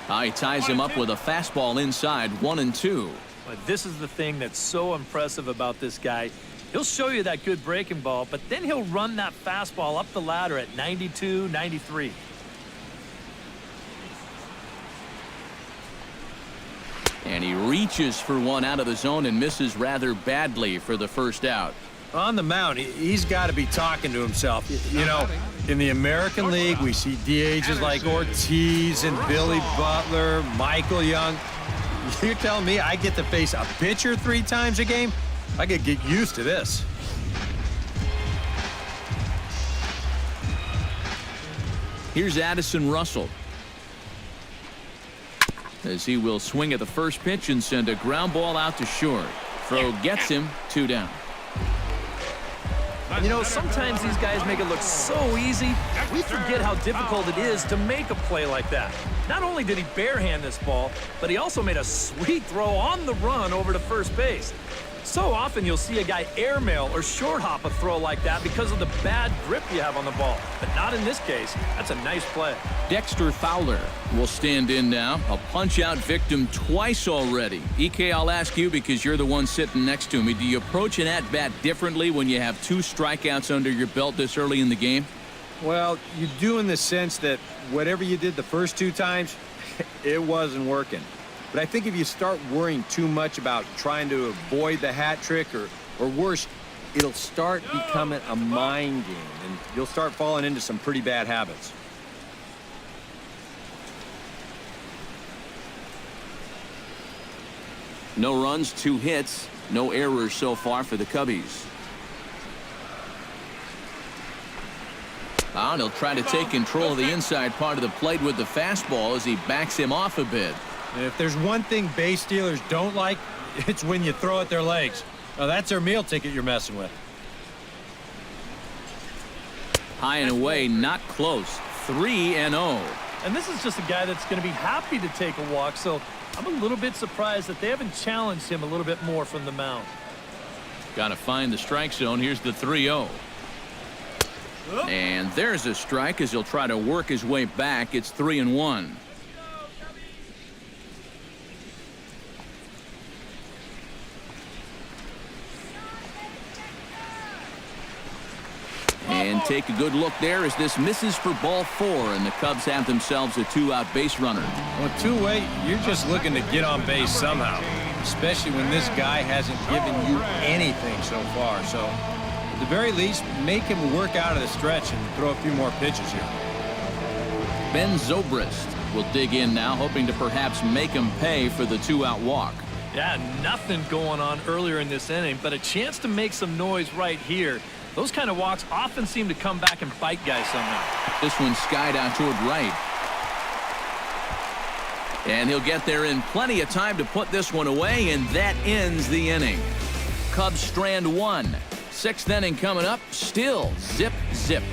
He ties him up with a fastball inside, 1-2. But this is the thing that's so impressive about this guy. He'll show you that good breaking ball, but then he'll run that fastball up the ladder at 92, 93. And he reaches for one out of the zone and misses rather badly for the first out. On the mound, he's got to be talking to himself. You know, in the American League, we see DHs like Ortiz and Billy Butler, Michael Young. You're telling me I get to face a pitcher 3 times a game? I could get used to this. Here's Addison Russell, as he will swing at the first pitch and send a ground ball out to short. Throw gets him 2 down. You know, sometimes these guys make it look so easy, we forget how difficult it is to make a play like that. Not only did he barehand this ball, but he also made a sweet throw on the run over to first base. So often you'll see a guy airmail or short hop a throw like that because of the bad grip you have on the ball. But not in this case. That's a nice play. Dexter Fowler will stand in now. A punch-out victim twice already. EK, I'll ask you because you're the one sitting next to me. Do you approach an at-bat differently when you have 2 strikeouts under your belt this early in the game? Well, you do in the sense that whatever you did the first 2 times, it wasn't working. But I think if you start worrying too much about trying to avoid the hat trick or worse, it'll start becoming a mind game, and you'll start falling into some pretty bad habits. No runs, 2 hits, no errors so far for the Cubbies. And he'll try to take control of the inside part of the plate with the fastball as he backs him off a bit. And if there's one thing base stealers don't like, it's when you throw at their legs. Now, that's their meal ticket you're messing with. High and away, not close. 3-0. And this is just a guy that's going to be happy to take a walk, so I'm a little bit surprised that they haven't challenged him a little bit more from the mound. Got to find the strike zone. Here's the 3-0. And there's a strike as he'll try to work his way back. It's 3-1. And take a good look there as this misses for ball 4, and the Cubs have themselves a 2-out base runner. Well, 2-way, you're just looking to get on base somehow, especially when this guy hasn't given you anything so far. So, at the very least, make him work out of the stretch and throw a few more pitches here. Ben Zobrist will dig in now, hoping to perhaps make him pay for the 2-out walk. Yeah, nothing going on earlier in this inning, but a chance to make some noise right here. Those kind of walks often seem to come back and bite guys somehow. This one skied out toward right. And he'll get there in plenty of time to put this one away, and that ends the inning. Cubs strand 1. 6th inning coming up. Still zip, zip.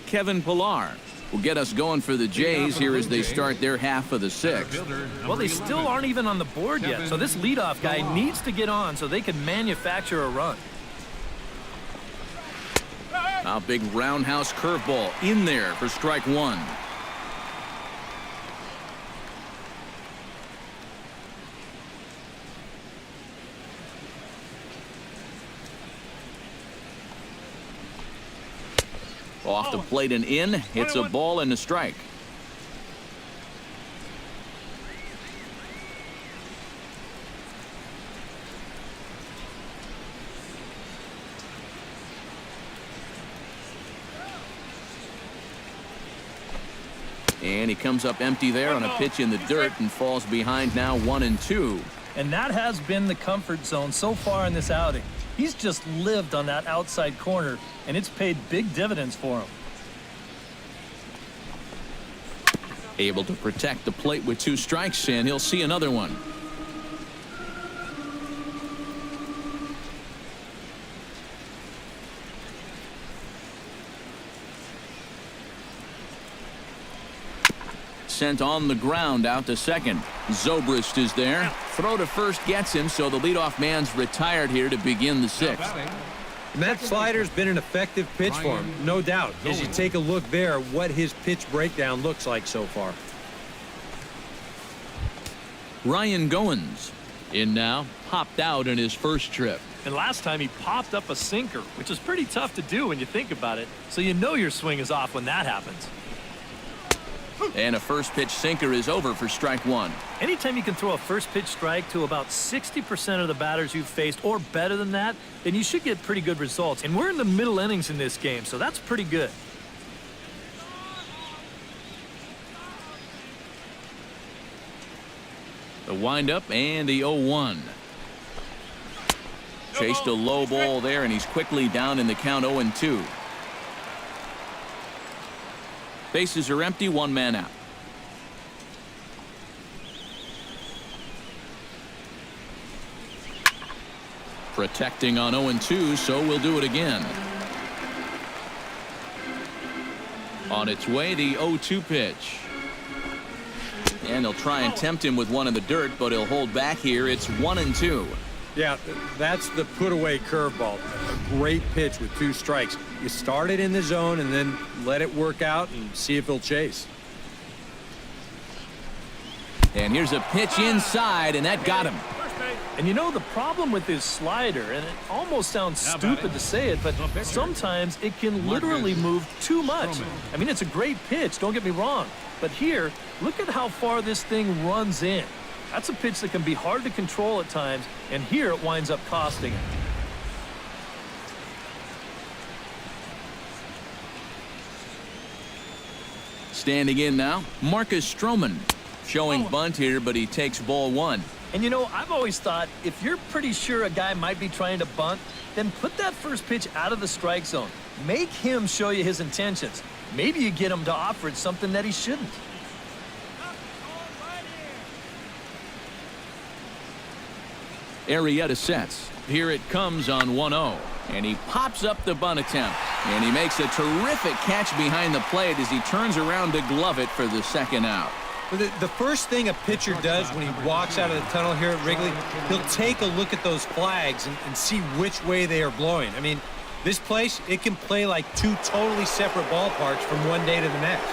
Kevin Pillar will get us going for the Jays here as they start their half of the 6th. Well, they still aren't even on the board yet, so this leadoff guy needs to get on so they can manufacture a run. A big roundhouse curveball in there for strike 1. Off the plate and in. Hits a ball and a strike. And he comes up empty there on a pitch in the dirt and falls behind now 1-2. And that has been the comfort zone so far in this outing. He's just lived on that outside corner, and it's paid big dividends for him. Able to protect the plate with 2 strikes, and he'll see another one. Sent on the ground out to second. Zobrist is there. Throw to first gets him, so the leadoff man's retired here to begin the 6th. And that slider's been an effective pitch for him, no doubt. As you take a look there, what his pitch breakdown looks like so far. Ryan Goins in now, popped out in his first trip. And last time he popped up a sinker, which is pretty tough to do when you think about it. So you know your swing is off when that happens. And a first pitch sinker is over for strike 1. Anytime you can throw a first pitch strike to about 60% of the batters you've faced or better than that, then you should get pretty good results. And we're in the middle innings in this game, so that's pretty good. windup and the 0-1. Chased a low ball there, and he's quickly down in the count 0-2. Bases are empty, one man out. Protecting on 0-2, so we'll do it again. On its way, the 0-2 pitch. And they'll try and tempt him with one in the dirt, but he'll hold back here. It's 1-2. Yeah, that's the put-away curveball. A great pitch with 2 strikes. You start it in the zone and then let it work out and see if he'll chase. And here's a pitch inside, and that got him. And you know the problem with his slider, and it almost sounds stupid to say it, but sometimes it can literally move too much. I mean, it's a great pitch, don't get me wrong. But here, look at how far this thing runs in. That's a pitch that can be hard to control at times, and here it winds up costing him. Standing in now, Marcus Stroman. Showing bunt here, but he takes ball 1. And you know, I've always thought if you're pretty sure a guy might be trying to bunt, then put that first pitch out of the strike zone. Make him show you his intentions. Maybe you get him to offer it something that he shouldn't. Arrieta sets. Here it comes on 1-0. And he pops up the bunt attempt. And he makes a terrific catch behind the plate as he turns around to glove it for the second out. The first thing a pitcher does when he walks out of the tunnel here at Wrigley, he'll take a look at those flags and see which way they are blowing. I mean, this place, it can play like 2 totally separate ballparks from one day to the next.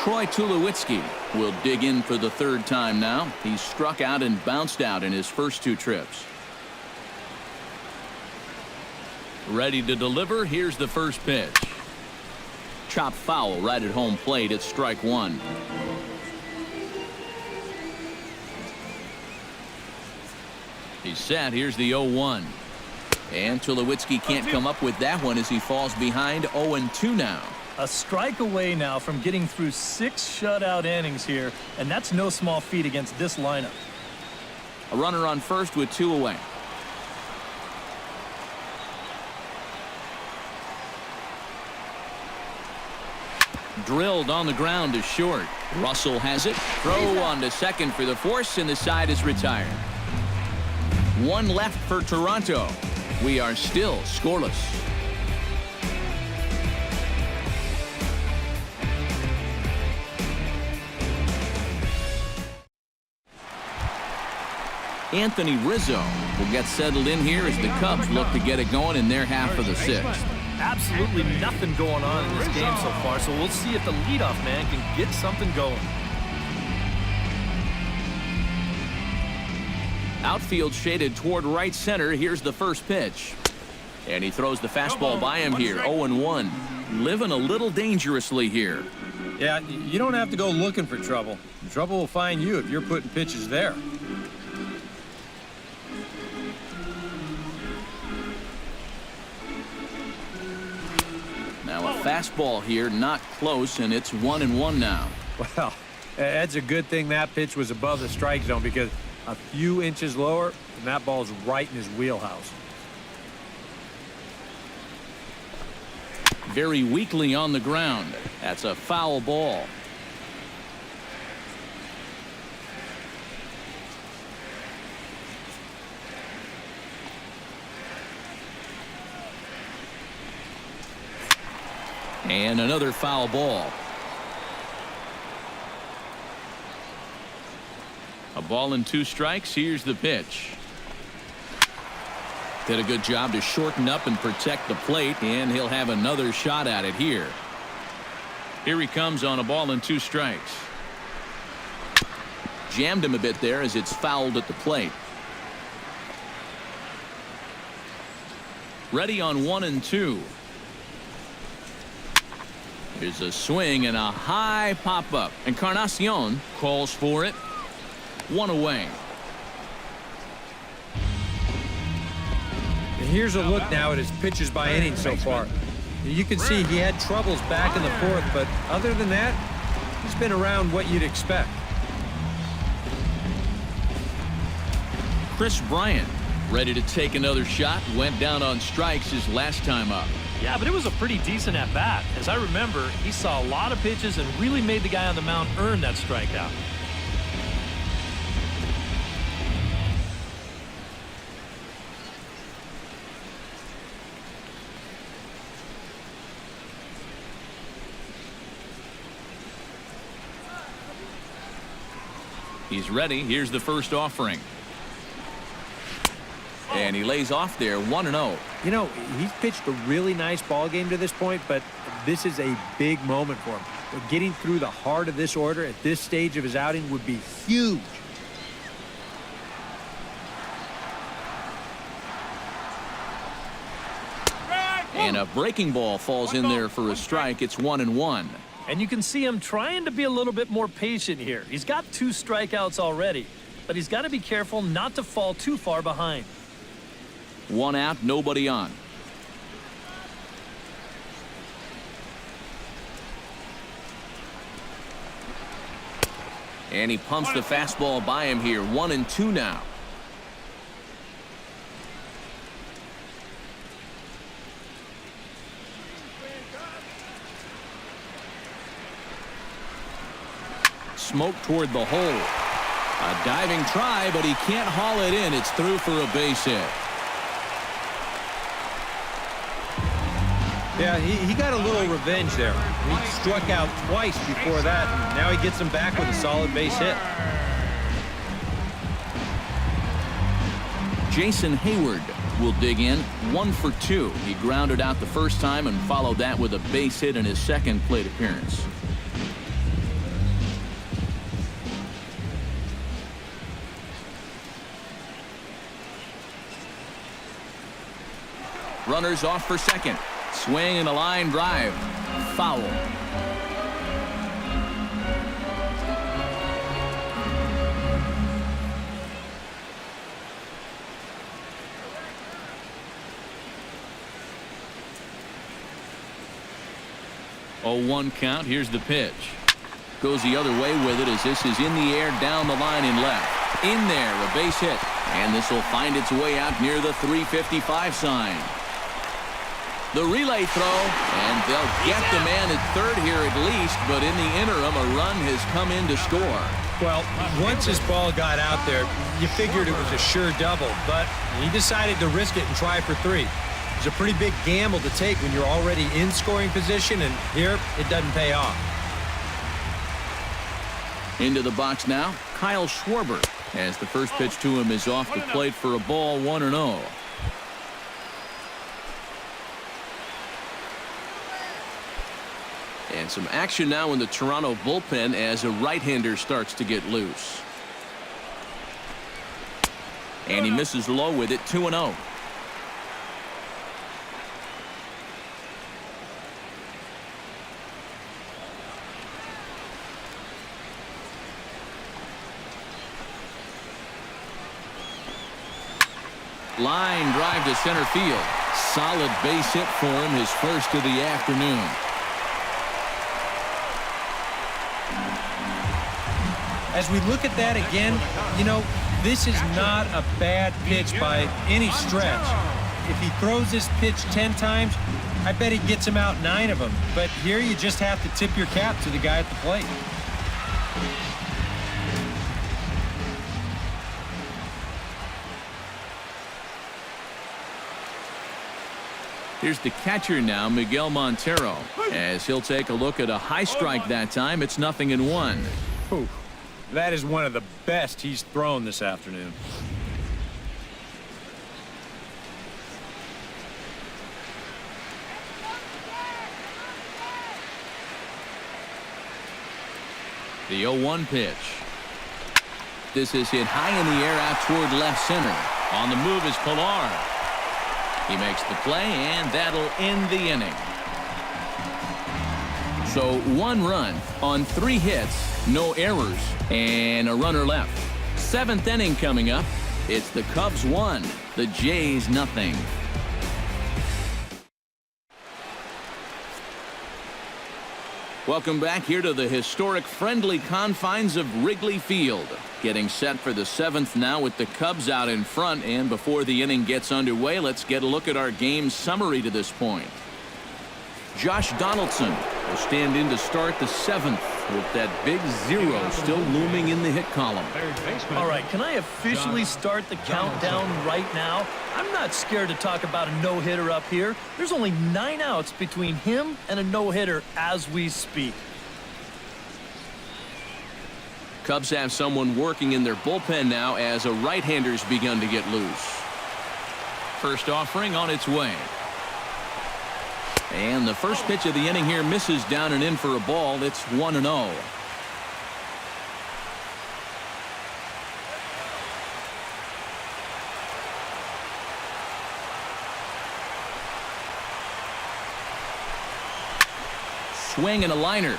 Troy Tulowitzki will dig in for the 3rd time now. He's struck out and bounced out in his first 2 trips. Ready to deliver. Here's the first pitch. Chopped foul right at home plate. It's strike 1. He's set. Here's the 0-1. And Tulowitzki can't come up with that one as he falls behind 0-2 now. A strike away now from getting through 6 shutout innings here, and that's no small feat against this lineup. A runner on first with 2 away. Drilled on the ground to short. Russell has it. Throw on to second for the force, and the side is retired. 1 left for Toronto. We are still scoreless. Anthony Rizzo will get settled in here as the Cubs look to get it going in their half of the 6th. Absolutely nothing going on in this game so far, so we'll see if the leadoff man can get something going. Outfield shaded toward right center. Here's the first pitch. And he throws the fastball by him here. 0-1. Living a little dangerously here. Yeah, you don't have to go looking for trouble. Trouble will find you if you're putting pitches there. Now a fastball here, not close, and it's 1-1 now. Well, that's a good thing that pitch was above the strike zone, because a few inches lower and that ball's right in his wheelhouse. Very weakly on the ground. That's a foul ball. And another foul ball. A ball and 2 strikes. Here's the pitch. Did a good job to shorten up and protect the plate, and he'll have another shot at it here. Here he comes on a ball and 2 strikes. Jammed him a bit there as it's fouled at the plate. Ready on 1-2. Here's a swing and a high pop-up. Encarnacion calls for it. 1 away. And here's a look now at his pitches by inning so far. You can see he had troubles back in the 4th, but other than that, he's been around what you'd expect. Chris Bryant. Ready to take another shot. Went down on strikes his last time up. Yeah, but it was a pretty decent at-bat. As I remember, he saw a lot of pitches and really made the guy on the mound earn that strikeout. He's ready. Here's the first offering. And he lays off there, 1-0. You know, he's pitched a really nice ball game to this point, but this is a big moment for him. Getting through the heart of this order at this stage of his outing would be huge. And a breaking ball falls in there for a strike. It's 1-1. And you can see him trying to be a little bit more patient here. He's got 2 strikeouts already, but he's got to be careful not to fall too far behind. 1 out, nobody on. And he pumps the fastball by him here. 1-2 now. Smoke toward the hole. A diving try, but he can't haul it in. It's through for a base hit. Yeah, he got a little revenge there. He struck out twice before that, and now he gets him back with a solid base hit. Jason Hayward will dig in. 1 for 2. He grounded out the first time and followed that with a base hit in his second plate appearance. Runners off for second. Swing and a line drive. Foul. Oh, 1 count. Here's the pitch. Goes the other way with it as this is in the air down the line and left. In there, a base hit. And this will find its way out near the 355 sign. The relay throw, and they'll get the man at third here at least, but in the interim, a run has come in to score. Well, once his ball got out there, you figured it was a sure double, but he decided to risk it and try for 3. It's a pretty big gamble to take when you're already in scoring position, and here it doesn't pay off. Into the box now, Kyle Schwarber, as the first pitch to him is off the plate for a ball, 1-0. And some action now in the Toronto bullpen as a right-hander starts to get loose. And he misses low with it, 2-0. Line drive to center field. Solid base hit for him, his first of the afternoon. As we look at that again, you know, this is not a bad pitch by any stretch. If he throws this pitch 10 times, I bet he gets him out 9 of them. But here you just have to tip your cap to the guy at the plate. Here's the catcher now, Miguel Montero, as he'll take a look at a high strike that time. It's 0-1. Ooh, that is one of the best he's thrown this afternoon. The 0-1 pitch. This is hit high in the air out toward left center. On the move is Pilar. He makes the play, and that'll end the inning. So 1 run on 3 hits, no errors, and a runner left. 7th inning coming up. It's the Cubs 1, the Jays 0. Welcome back here to the historic friendly confines of Wrigley Field. Getting set for the 7th now with the Cubs out in front, and before the inning gets underway, let's get a look at our game summary to this point. Josh Donaldson will stand in to start the 7th with that big 0 still looming in the hit column. All right, can I officially start the countdown right now? I'm not scared to talk about a no-hitter up here. There's only 9 outs between him and a no-hitter as we speak. Cubs have someone working in their bullpen now as a right-hander's begun to get loose. First offering on its way. And the first pitch of the inning here misses down and in for a ball. It's 1-0. Swing and a liner.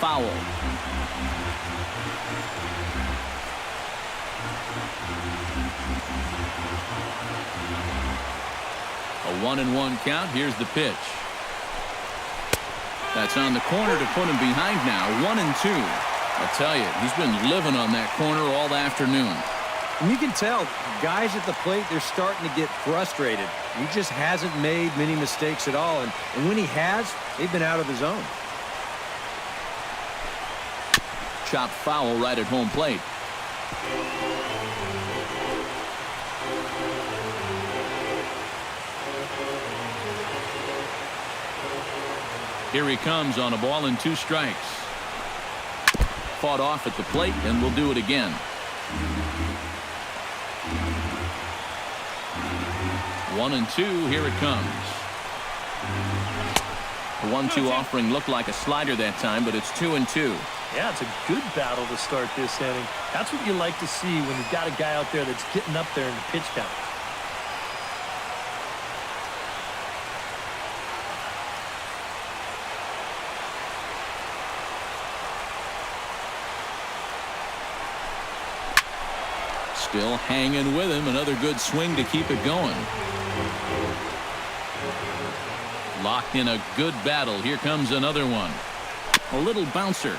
Foul. A 1-1 count. Here's the pitch. That's on the corner to put him behind now. 1-2. I tell you, he's been living on that corner all afternoon. And you can tell guys at the plate, they're starting to get frustrated. He just hasn't made many mistakes at all. And when he has, they've been out of the zone. Chopped foul right at home plate. Here he comes on a ball and 2 strikes. Fought off at the plate, and will do it again. 1-2. Here it comes. The 1-2 offering looked like a slider that time, but it's 2-2. Yeah, it's a good battle to start this inning. That's what you like to see when you've got a guy out there that's getting up there in the pitch count. Still hanging with him. Another good swing to keep it going. Locked in a good battle. Here comes another one. A little bouncer.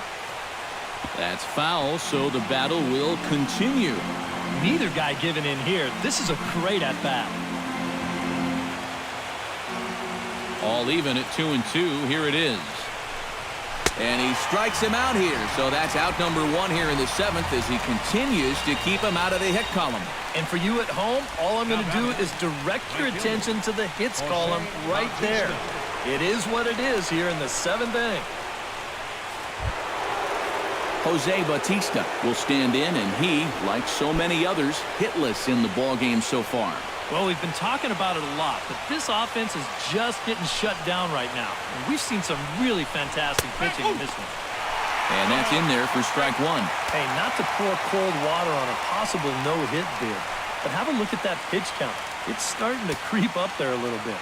That's foul, so the battle will continue. Neither guy giving in here. This is a great at-bat. All even at 2-2. Here it is. And he strikes him out here. So that's out number 1 here in the 7th as he continues to keep him out of the hit column. And for you at home, all I'm going to do is direct your attention to the hits column right there. It is what it is here in the 7th inning. Jose Bautista will stand in, and he, like so many others, hitless in the ballgame so far. Well, we've been talking about it a lot, but this offense is just getting shut down right now. And we've seen some really fantastic pitching in this one. And that's in there for strike 1. Hey, not to pour cold water on a possible no-hit bid, but have a look at that pitch count. It's starting to creep up there a little bit.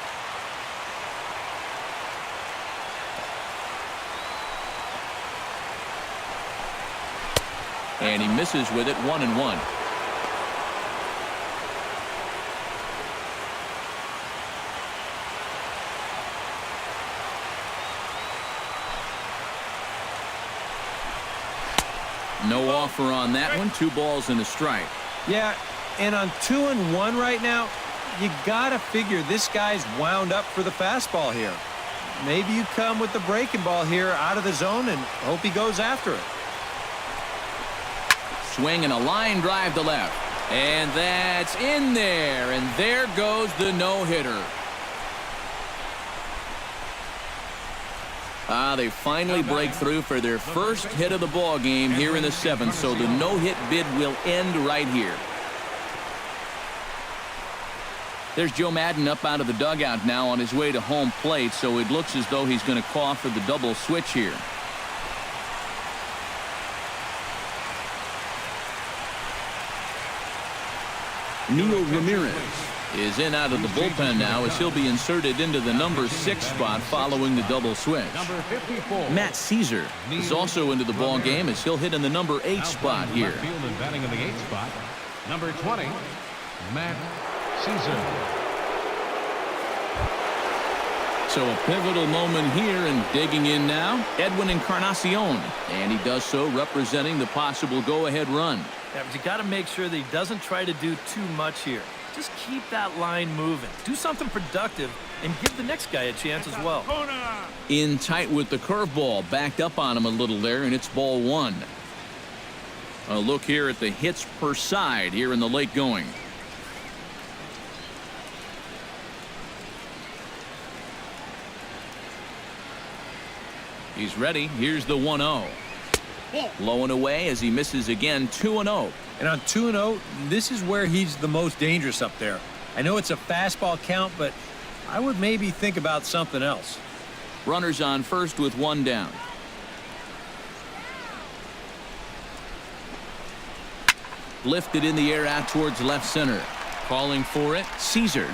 And he misses with it. 1-1. No offer on that one. 2 balls and a strike. Yeah, and on 2-1 right now, you got to figure this guy's wound up for the fastball here. Maybe you come with the breaking ball here out of the zone and hope he goes after it. Swing and a line drive to left. And that's in there. And there goes the no-hitter. They finally break through for their first hit of the ball game here in the 7th. So the no-hit bid will end right here. There's Joe Madden up out of the dugout now on his way to home plate. So it looks as though he's going to call for the double switch here. Nino Ramirez is in out of the bullpen now as he'll be inserted into the number 6 spot following the double switch. Number 54. Matt Caesar is also into the ball game as he'll hit in the number 8 spot here. Left field and batting in the 8th spot. Number 20, Matt Caesar. So a pivotal moment here, and digging in now, Edwin Encarnacion. And he does so representing the possible go-ahead run. Yeah, but you got to make sure that he doesn't try to do too much here. Just keep that line moving. Do something productive and give the next guy a chance as well. In tight with the curveball, backed up on him a little there, and it's ball one. A look here at the hits per side here in the late going. He's ready. Here's the 1-0. Low and away as he misses again. 2-0. And on 2-0, this is where he's the most dangerous up there. I know it's a fastball count, but I would maybe think about something else. Runners on first with one down. Lifted in the air out towards left center. Calling for it, Caesar.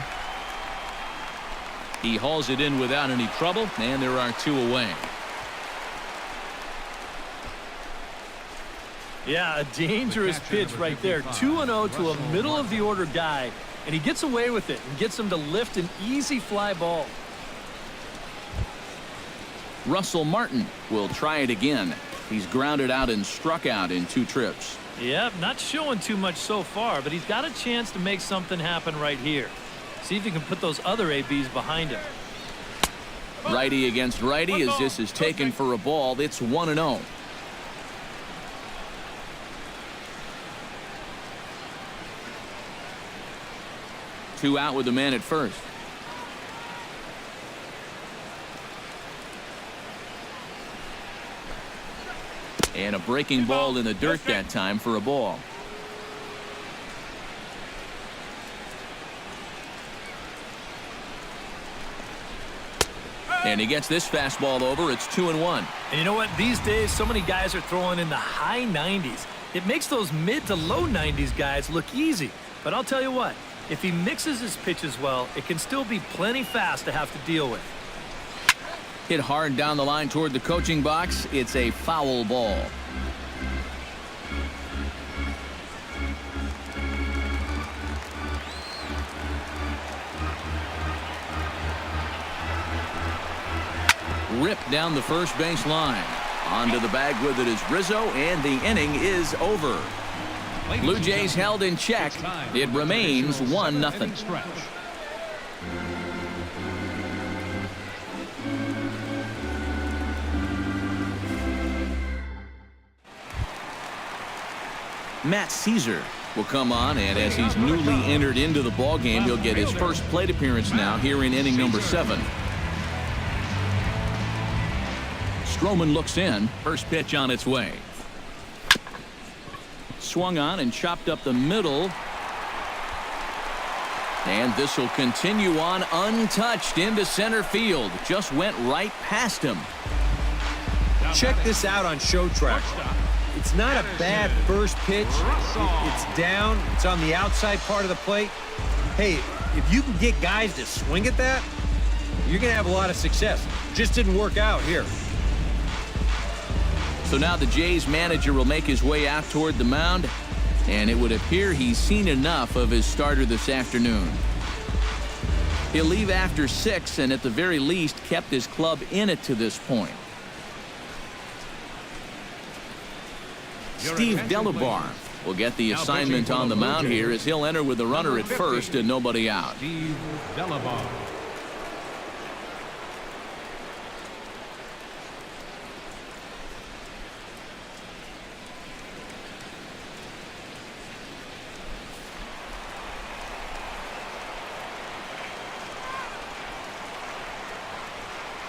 He hauls it in without any trouble, and there are two away. Yeah, a dangerous pitch right there. 2-0 to a middle-of-the-order guy, and he gets away with it and gets him to lift an easy fly ball. Russell Martin will try it again. He's grounded out and struck out in 2 trips. Yep, not showing too much so far, but he's got a chance to make something happen right here. See if he can put those other ABs behind him. Righty against righty as this is taken for a ball. It's 1-0. Two out with the man at first. And a breaking ball in the dirt that time for a ball. And he gets this fastball over. It's 2-1. And you know what? These days, so many guys are throwing in the high 90s. It makes those mid to low 90s guys look easy. But I'll tell you what, if he mixes his pitches well, it can still be plenty fast to have to deal with. Hit hard down the line toward the coaching box. It's a foul ball. Ripped down the first base line. Onto the bag with it is Rizzo, and the inning is over. Blue Jays held in check. It remains 1-0. Matt Caesar will come on, and as he's newly entered into the ballgame, he'll get his first plate appearance now here in inning number 7. Stroman looks in. First pitch on its way. Swung on and chopped up the middle. And this will continue on untouched into center field. Just went right past him. Check this out on Show Track. It's not a bad first pitch. It's down. It's on the outside part of the plate. Hey, if you can get guys to swing at that, you're going to have a lot of success. Just didn't work out here. So now the Jays manager will make his way out toward the mound, and it would appear he's seen enough of his starter this afternoon. He'll leave after 6 and at the very least kept his club in it to this point. Steve Delabar will get the assignment on the mound here as he'll enter with the runner at first and nobody out. Steve Delabar.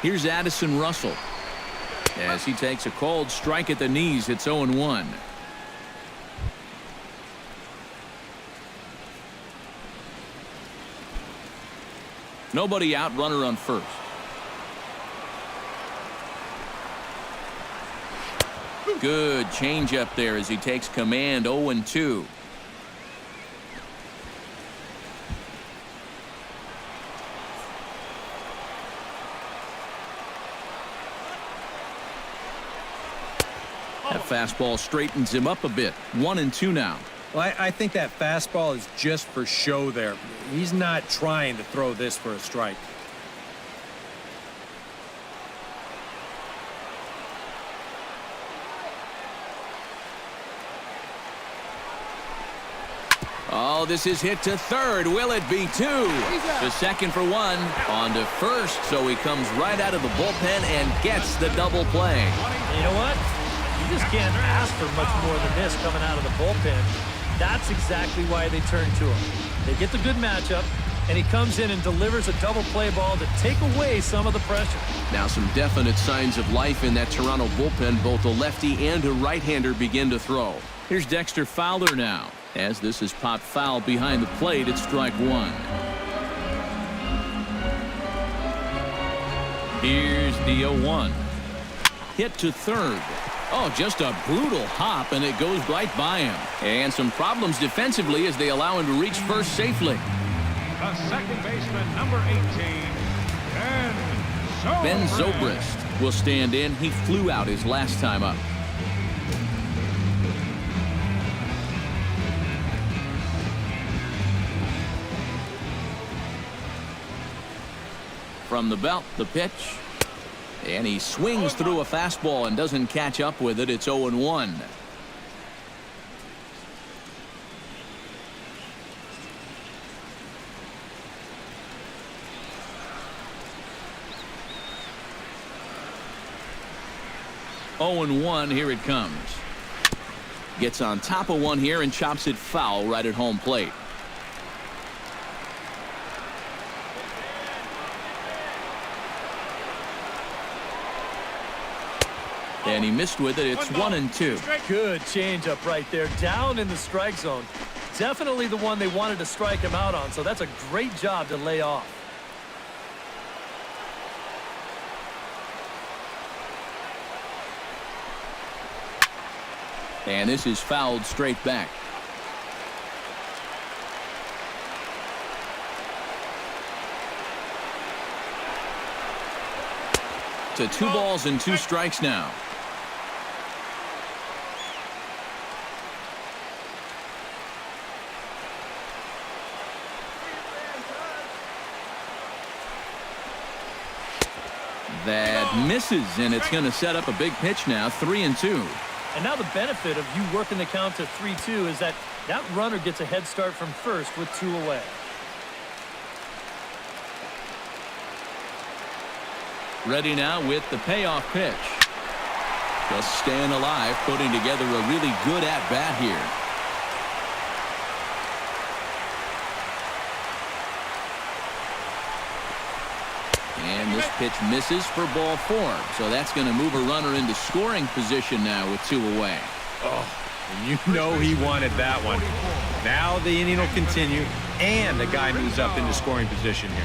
Here's Addison Russell. As he takes a cold strike at the knees, it's 0-1. Nobody out, runner on first. Good changeup there as he takes command. 0-2. That fastball straightens him up a bit. 1-2 now. Well, I think that fastball is just for show there. He's not trying to throw this for a strike. Oh, this is hit to third. Will it be two? To second for one. On to first, so he comes right out of the bullpen and gets the double play. You know what? You just can't ask for much more than this coming out of the bullpen. That's exactly why they turn to him. They get the good matchup, and he comes in and delivers a double play ball to take away some of the pressure. Now some definite signs of life in that Toronto bullpen. Both a lefty and a right-hander begin to throw. Here's Dexter Fowler now. As this is popped foul behind the plate, it's strike one. Here's the 0-1. Hit to third. Oh, just a brutal hop, and it goes right by him. And some problems defensively as they allow him to reach first safely. The second baseman, number 18, Ben Zobrist will stand in. He flew out his last time up. From the belt, the pitch. And he swings through a fastball and doesn't catch up with it. It's 0-1. Here it comes. Gets on top of one here and chops it foul right at home plate. And he missed with it. It's 1-2. Good changeup right there, down in the strike zone. Definitely the one they wanted to strike him out on, so that's a great job to lay off. And this is fouled straight back. To 2 balls and 2 strikes now. That misses, and it's going to set up a big pitch now. 3-2. And now the benefit of you working the count to 3-2 is that runner gets a head start from first with 2 away. Ready now with the payoff pitch. Just staying alive, putting together a really good at-bat here. And this pitch misses for ball 4. So that's going to move a runner into scoring position now with 2 away. Oh, you know he wanted that one. Now the inning will continue, and the guy moves up into scoring position here.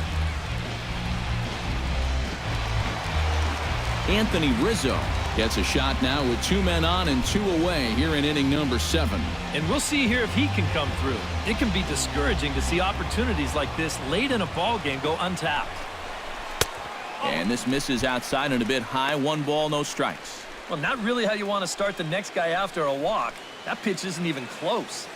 Anthony Rizzo gets a shot now with 2 men on and 2 away here in inning number 7. And we'll see here if he can come through. It can be discouraging to see opportunities like this late in a ball game go untapped. And this misses outside and a bit high. 1 ball, no strikes. Well, not really how you want to start the next guy after a walk. That pitch isn't even close.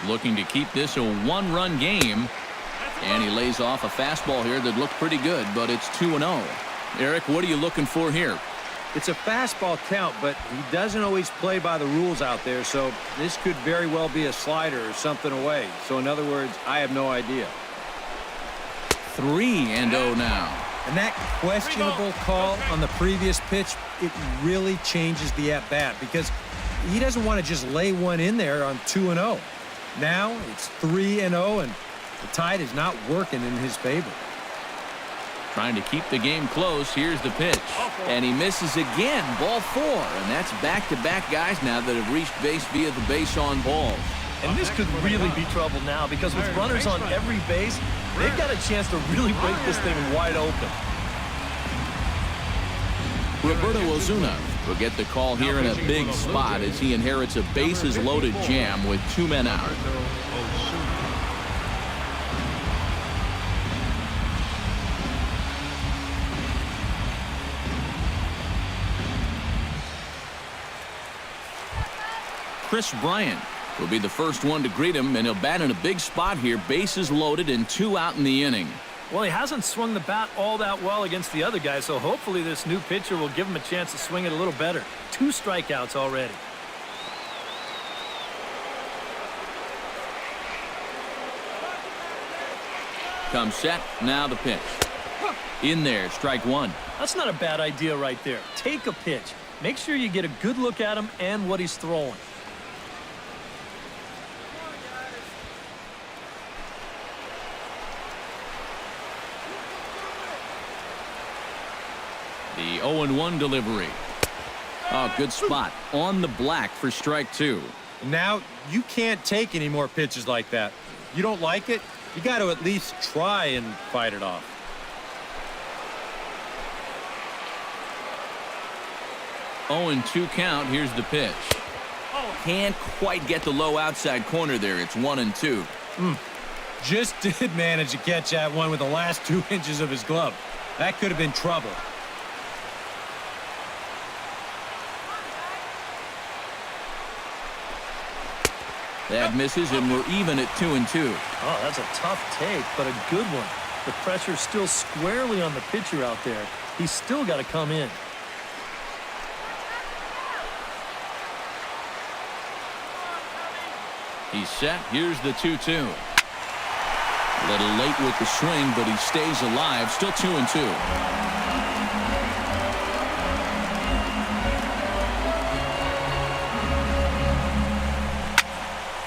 Looking to keep this a 1-run game. And he lays off a fastball here that looked pretty good, but it's 2-0. Eric, what are you looking for here? It's a fastball count, but he doesn't always play by the rules out there, so this could very well be a slider or something away. So in other words, I have no idea. 3-0 now. And that questionable call on the previous pitch, it really changes the at-bat because he doesn't want to just lay one in there on 2-0. Now it's 3-0, and the tide is not working in his favor. Trying to keep the game close. Here's the pitch. And he misses again. Ball 4. And that's back-to-back guys now that have reached base via the base on balls. And this could really be trouble now because with runners on every base, they've got a chance to really break this thing wide open. Roberto Ozuna will get the call here in a big spot as he inherits a bases-loaded jam with 2 men out. Chris Bryant will be the first one to greet him, and he'll bat in a big spot here. Bases loaded and 2 out in the inning. Well, he hasn't swung the bat all that well against the other guy, so hopefully this new pitcher will give him a chance to swing it a little better. 2 strikeouts already. Comes set. Now the pitch. In there, strike 1. That's not a bad idea right there. Take a pitch. Make sure you get a good look at him and what he's throwing. The 0-1 delivery. Oh, good spot. On the black for strike 2. Now, you can't take any more pitches like that. You don't like it? You got to at least try and fight it off. Oh, 0-2 count. Here's the pitch. Can't quite get the low outside corner there. It's 1-2. Just did manage to catch that one with the last 2 inches of his glove. That could have been trouble. That misses, and we're even at 2-2. Oh, that's a tough take, but a good one. The pressure's still squarely on the pitcher out there. He's still got to come in. He's set. Here's the 2-2. A little late with the swing, but he stays alive. Still 2-2.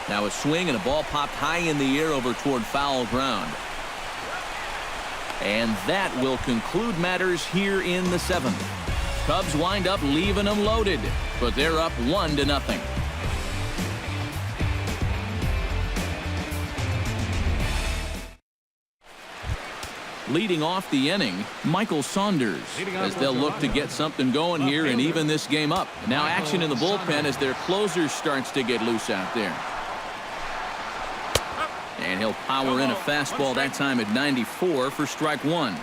Now a swing and a ball popped high in the air over toward foul ground. And that will conclude matters here in the 7th. Cubs wind up leaving them loaded, but they're up 1-0. Leading off the inning, Michael Saunders, as they'll look to get something going here and even this game up. Now action in the bullpen as their closer starts to get loose out there. And he'll power in a fastball that time at 94 for strike 1.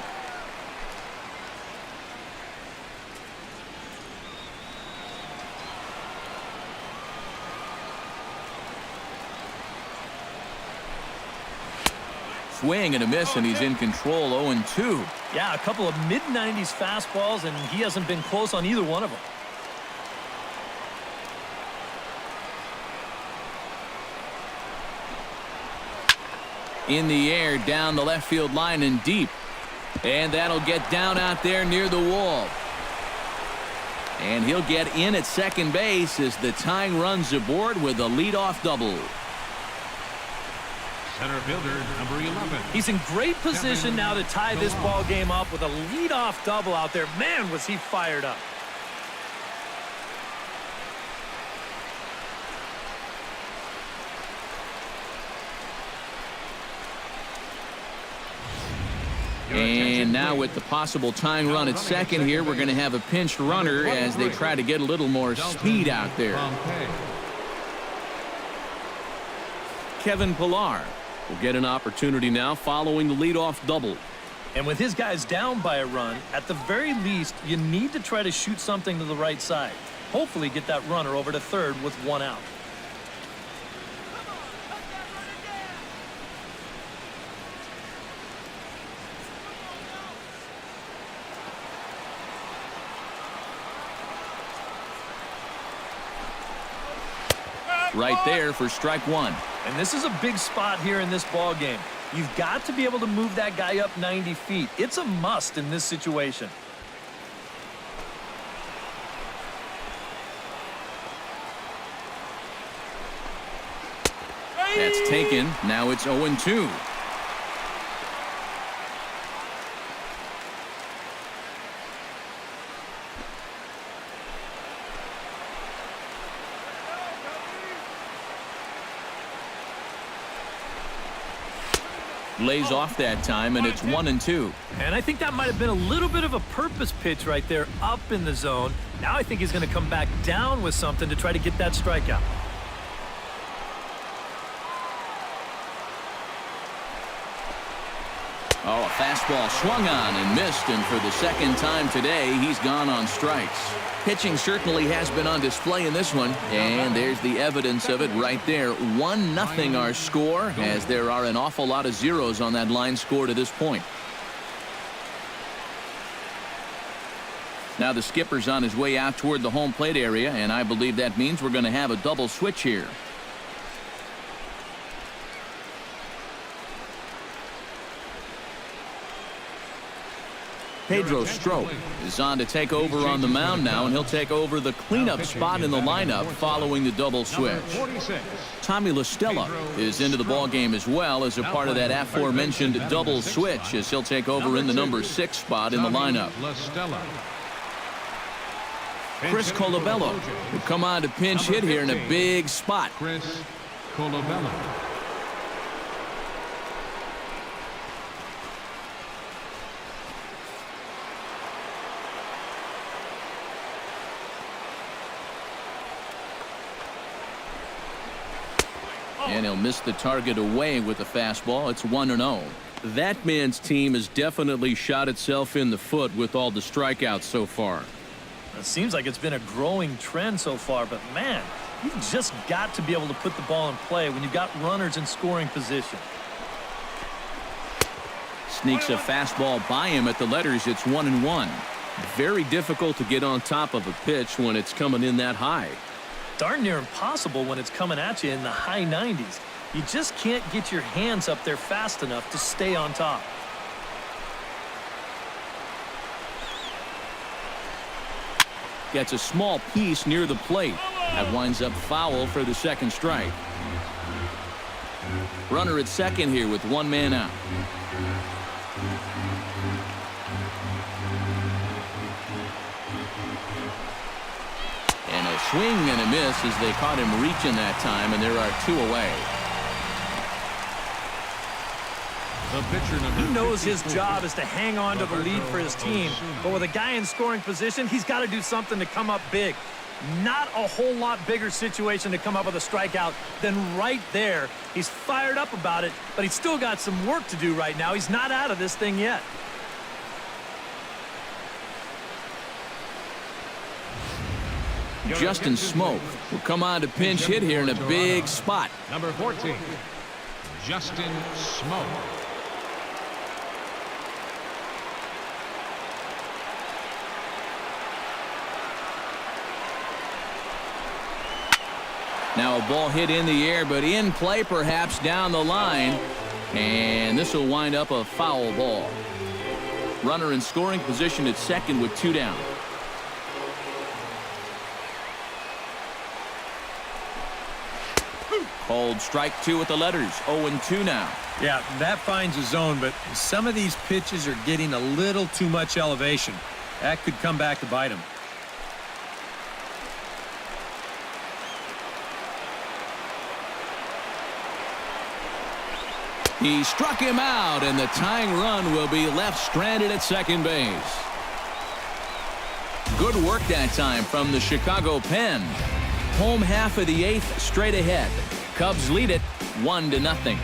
Swing and a miss, and he's in control. 0-2. Yeah, a couple of mid-90s fastballs, and he hasn't been close on either one of them. In the air, down the left field line and deep. And that'll get down out there near the wall. And he'll get in at second base as the tying runs aboard with a leadoff double. Center fielder, number 11. He's in great position now to tie this ball game up with a leadoff double out there. Man, was he fired up. And now with the possible tying run at second here, we're going to have a pinch runner as they try to get a little more speed out there. Kevin Pillar will get an opportunity now following the leadoff double. And with his guys down by a run, at the very least, you need to try to shoot something to the right side. Hopefully get that runner over to third with 1 out. Right there for strike 1. And this is a big spot here in this ball game. You've got to be able to move that guy up 90 feet. It's a must in this situation. That's taken. Now it's 0-2. Lays off that time, and it's 1-2. And I think that might have been a little bit of a purpose pitch right there up in the zone. Now I think he's going to come back down with something to try to get that strikeout. Oh, a fastball swung on and missed, and for the second time today, he's gone on strikes. Pitching certainly has been on display in this one, and there's the evidence of it right there. 1-0 our score, as there are an awful lot of zeros on that line score to this point. Now the skipper's on his way out toward the home plate area, and I believe that means we're going to have a double switch here. Pedro Strop is on to take over on the mound now, and he'll take over the cleanup spot in the lineup following the double switch. Tommy La Stella is into the ballgame as well as a part of that aforementioned double switch, as he'll take over in the number 6 spot in the lineup. Chris Colabello will come on to pinch hit here in a big spot. Chris Colabello. And he'll miss the target away with the fastball. It's 1-0. That man's team has definitely shot itself in the foot with all the strikeouts so far. It seems like it's been a growing trend so far, but man, you've just got to be able to put the ball in play when you've got runners in scoring position. Sneaks a fastball by him at the letters. It's 1-1. Very difficult to get on top of a pitch when it's coming in that high. Darn near impossible when it's coming at you in the high 90s. You just can't get your hands up there fast enough to stay on top. Gets a small piece near the plate. That winds up foul for the second strike. Runner at second here with one man out. And a swing and a miss as they caught him reaching that time, and there are 2 away. He knows his job is to hang on to the lead for his team, but with a guy in scoring position, he's got to do something to come up big. Not a whole lot bigger situation to come up with a strikeout than right there. He's fired up about it, but he's still got some work to do right now. He's not out of this thing yet. Justin Smoke will come on to pinch hit here in a big spot. Number 14, Justin Smoke. Now a ball hit in the air, but in play perhaps down the line. And this will wind up a foul ball. Runner in scoring position at second with 2 down. Called strike 2 with the letters. 0-2 now. Yeah, that finds a zone, but some of these pitches are getting a little too much elevation. That could come back to bite him. He struck him out, and the tying run will be left stranded at second base. Good work that time from the Chicago pen. Home half of the 8th straight ahead. Cubs lead it 1-0.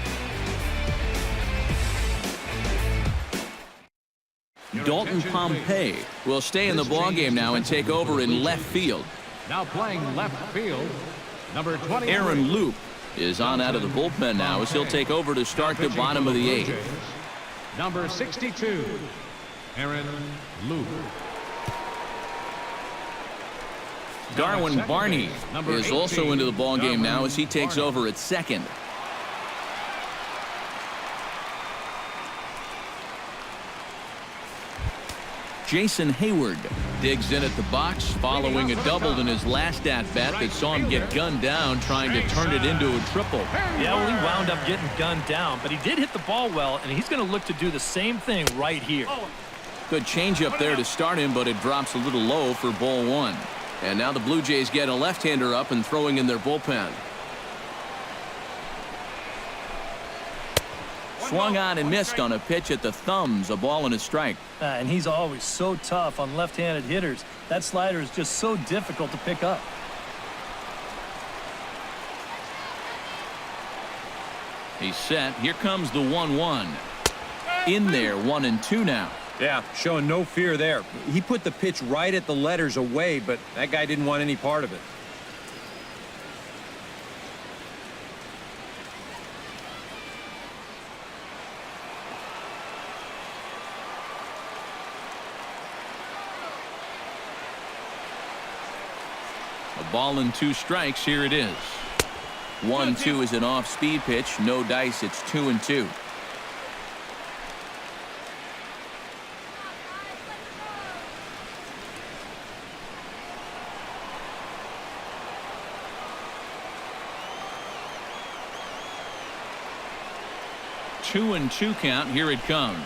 Dalton Pompey will stay in the ballgame now and take over in left field. Now playing left field, number 20. Aaron Loop is on out of the bullpen now as he'll take over to start the bottom of the 8th. Number 62, Aaron Loop. Darwin Barney is also into the ballgame now as he takes over at second. Jason Hayward digs in at the box following a double in his last at-bat that saw him get gunned down trying to turn it into a triple. Yeah, well, he wound up getting gunned down, but he did hit the ball well, and he's going to look to do the same thing right here. Good changeup there to start him, but it drops a little low for ball 1. And now the Blue Jays get a left-hander up and throwing in their bullpen. Swung on and missed on a pitch at the thumbs, a ball and a strike. And he's always so tough on left-handed hitters. That slider is just so difficult to pick up. He's set. Here comes the 1-1. In there, 1-2 now. Yeah, showing no fear there. He put the pitch right at the letters away, but that guy didn't want any part of it. A ball and 2 strikes. Here it is. 1-2 is an off-speed pitch. No dice. It's 2-2. Two and 2 count. Here it comes.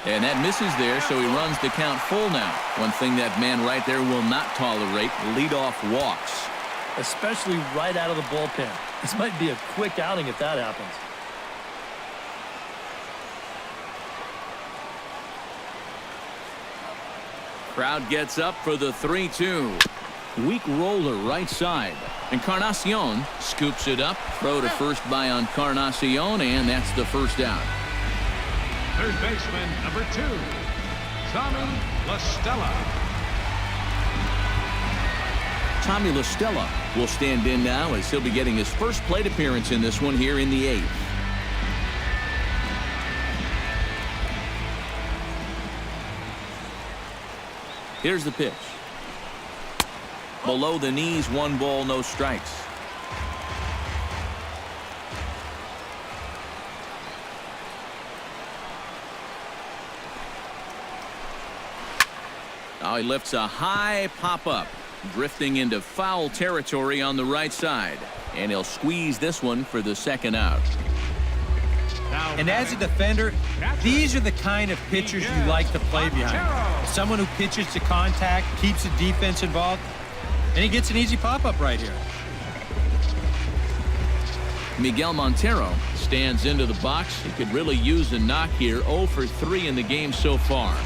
And that misses there, so he runs the count full now. One thing that man right there will not tolerate, leadoff walks. Especially right out of the bullpen. This might be a quick outing if that happens. Crowd gets up for the 3-2. Weak roller right side. Encarnacion scoops it up. Throw to first by Encarnacion, and that's the first out. Third baseman, number 2, Tommy La Stella. Tommy La Stella will stand in now as he'll be getting his first plate appearance in this one here in the 8th. Here's the pitch. Below the knees, 1 ball, no strikes. Now he lifts a high pop-up, drifting into foul territory on the right side. And he'll squeeze this one for the second out. And as a defender, these are the kind of pitchers you like to play behind. Someone who pitches to contact, keeps the defense involved, and he gets an easy pop-up right here. Miguel Montero stands into the box. He could really use a knock here. 0 for 3 in the game so far.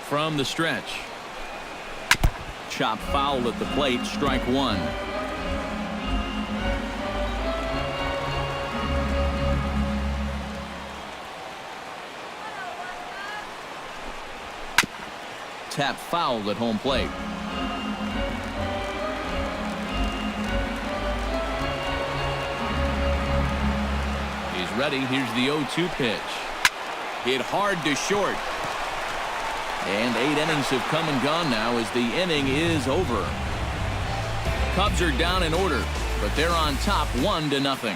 From the stretch. Chop foul at the plate. Strike 1. Tap foul at home plate. He's ready. Here's the 0-2 pitch. Hit hard to short. And 8 innings have come and gone now as the inning is over. Cubs are down in order, but they're on top 1-0.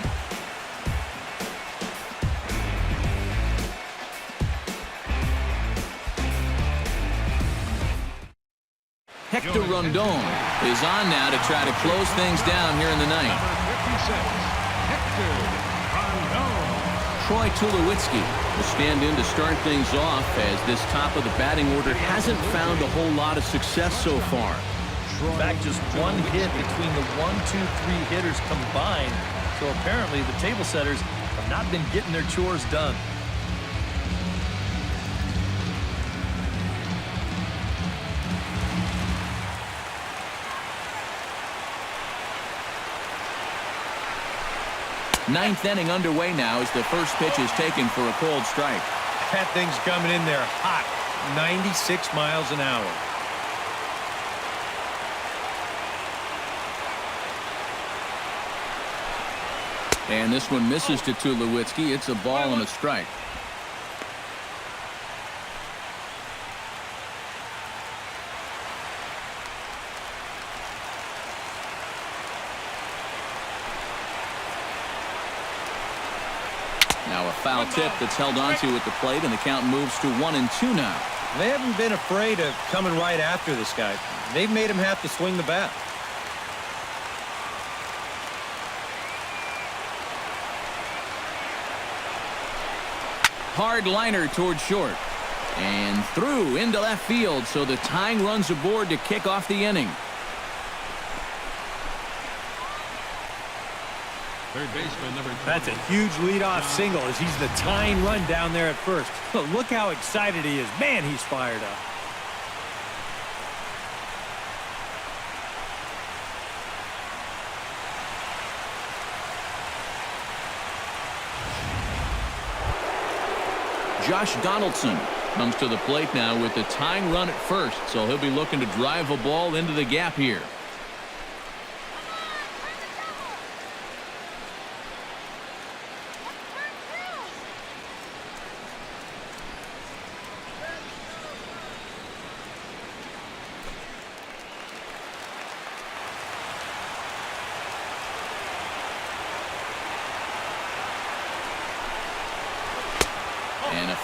Hector Rondon is on now to try to close things down here in the ninth. Troy Tulowitzki will stand in to start things off as this top of the batting order hasn't found a whole lot of success so far. In fact, just 1 hit between the 1, 2, 3 hitters combined. So apparently the table setters have not been getting their chores done. Ninth inning underway now as the first pitch is taken for a cold strike. That thing's coming in there hot. 96 miles an hour. And this one misses to Tulowitzki. It's a ball and a strike. Now a foul tip that's held onto at the plate, and the count moves to 1-2 now. They haven't been afraid of coming right after this guy. They've made him have to swing the bat. Hard liner toward short. And through into left field, so the tying runs aboard to kick off the inning. Third baseman, number 20. That's a huge leadoff single as he's the tying run down there at first. Look how excited he is. Man, he's fired up. Josh Donaldson comes to the plate now with the tying run at first, so he'll be looking to drive a ball into the gap here.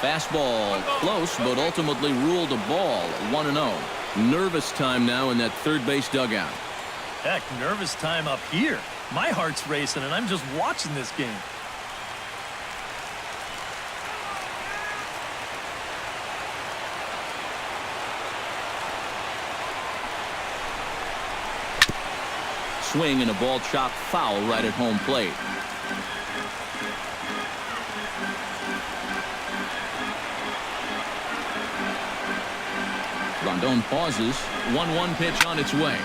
fastball close, but ultimately ruled a ball. 1-0. Nervous time now in that third base dugout. Heck, nervous time up here. My heart's racing, and I'm just watching this game. Swing and a ball chopped foul right at home plate. Rondon pauses. 1-1 pitch on its way.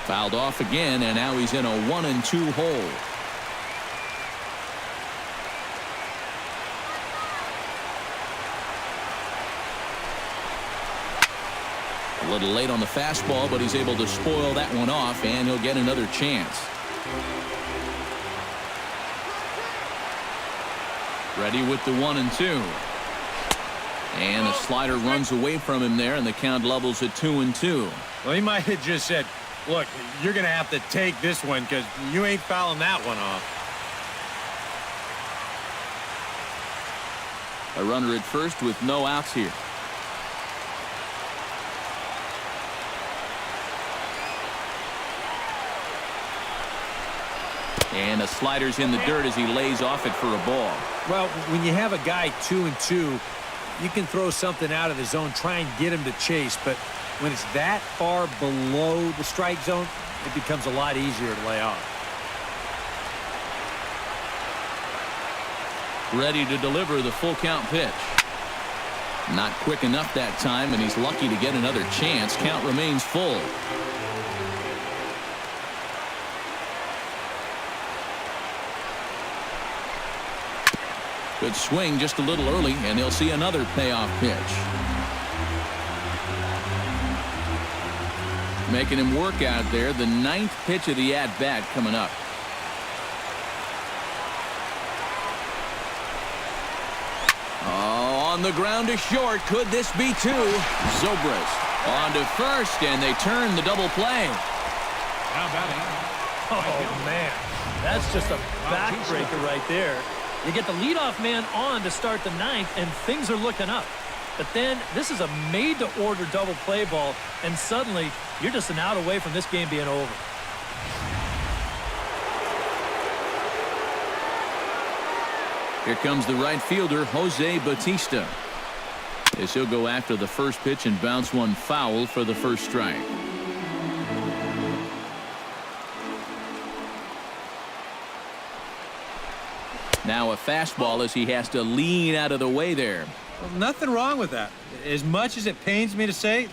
Fouled off again, and now he's in a 1-2 hole. A little late on the fastball, but he's able to spoil that one off, and he'll get another chance. Ready with the 1-2. And a slider runs away from him there, and the count levels at 2-2. Well, he might have just said, look, you're going to have to take this one because you ain't fouling that one off. A runner at first with no outs here. And a slider's in the dirt as he lays off it for a ball. Well, when you have a guy 2-2, you can throw something out of the zone, try and get him to chase, but when it's that far below the strike zone, it becomes a lot easier to lay off. Ready to deliver the full count pitch. Not quick enough that time, and he's lucky to get another chance. Count remains full. Good swing just a little early, and he'll see another payoff pitch. Making him work out there. The 9th pitch of the at-bat coming up. Oh, on the ground to short. Could this be two? Zobrist on to first, and they turn the double play. Now batting. Oh, man. That's just a backbreaker right there. You get the leadoff man on to start the 9th, and things are looking up. But then this is a made-to-order double play ball, and suddenly you're just an out away from this game being over. Here comes the right fielder, Jose Bautista. As he'll go after the first pitch and bounce one foul for the first strike. Now a fastball as he has to lean out of the way there. Well, nothing wrong with that. As much as it pains me to say,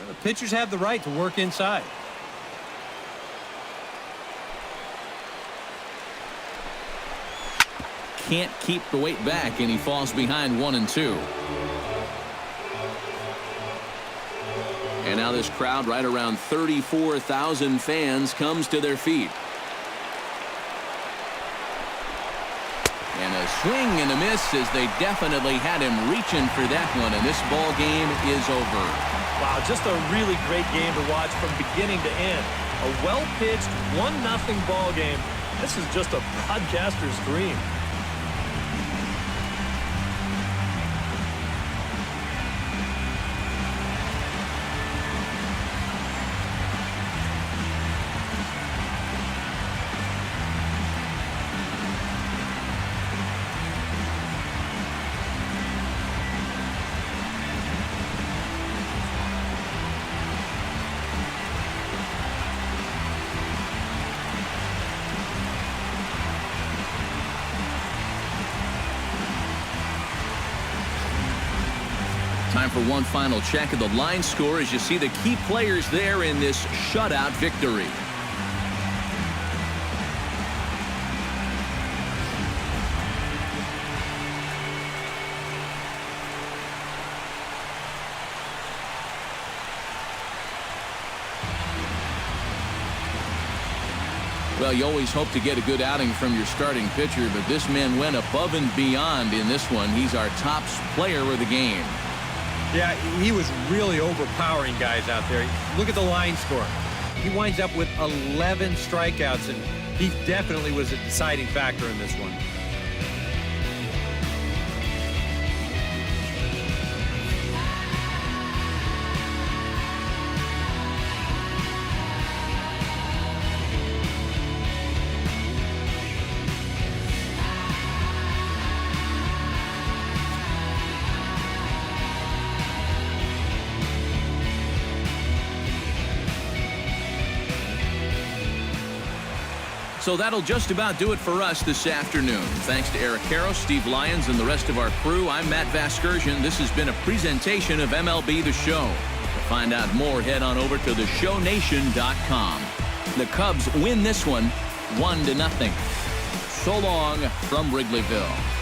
the pitchers have the right to work inside. Can't keep the weight back, and he falls behind 1-2. And now this crowd, right around 34,000 fans, comes to their feet. And a swing and a miss as they definitely had him reaching for that one, and this ball game is over. Wow, just a really great game to watch from beginning to end. A well-pitched 1-0 ball game. This is just a broadcaster's dream. Time for one final check of the line score as you see the key players there in this shutout victory. Well, you always hope to get a good outing from your starting pitcher, but this man went above and beyond in this one. He's our top player of the game. Yeah, he was really overpowering guys out there. Look at the line score. He winds up with 11 strikeouts, and he definitely was a deciding factor in this one. So that'll just about do it for us this afternoon. Thanks to Eric Harrow, Steve Lyons, and the rest of our crew. I'm Matt Vasgersian. This has been a presentation of MLB The Show. To find out more, head on over to theshownation.com. The Cubs win this one 1-0. So long from Wrigleyville.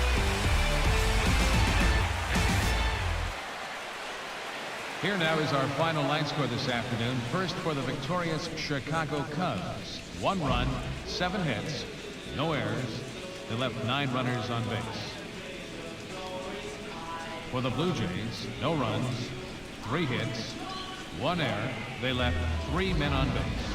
Here now is our final line score this afternoon. First for the victorious Chicago Cubs. 1 run, 7 hits, no errors. They left 9 runners on base. For the Blue Jays, no runs, 3 hits, 1 error. They left 3 men on base.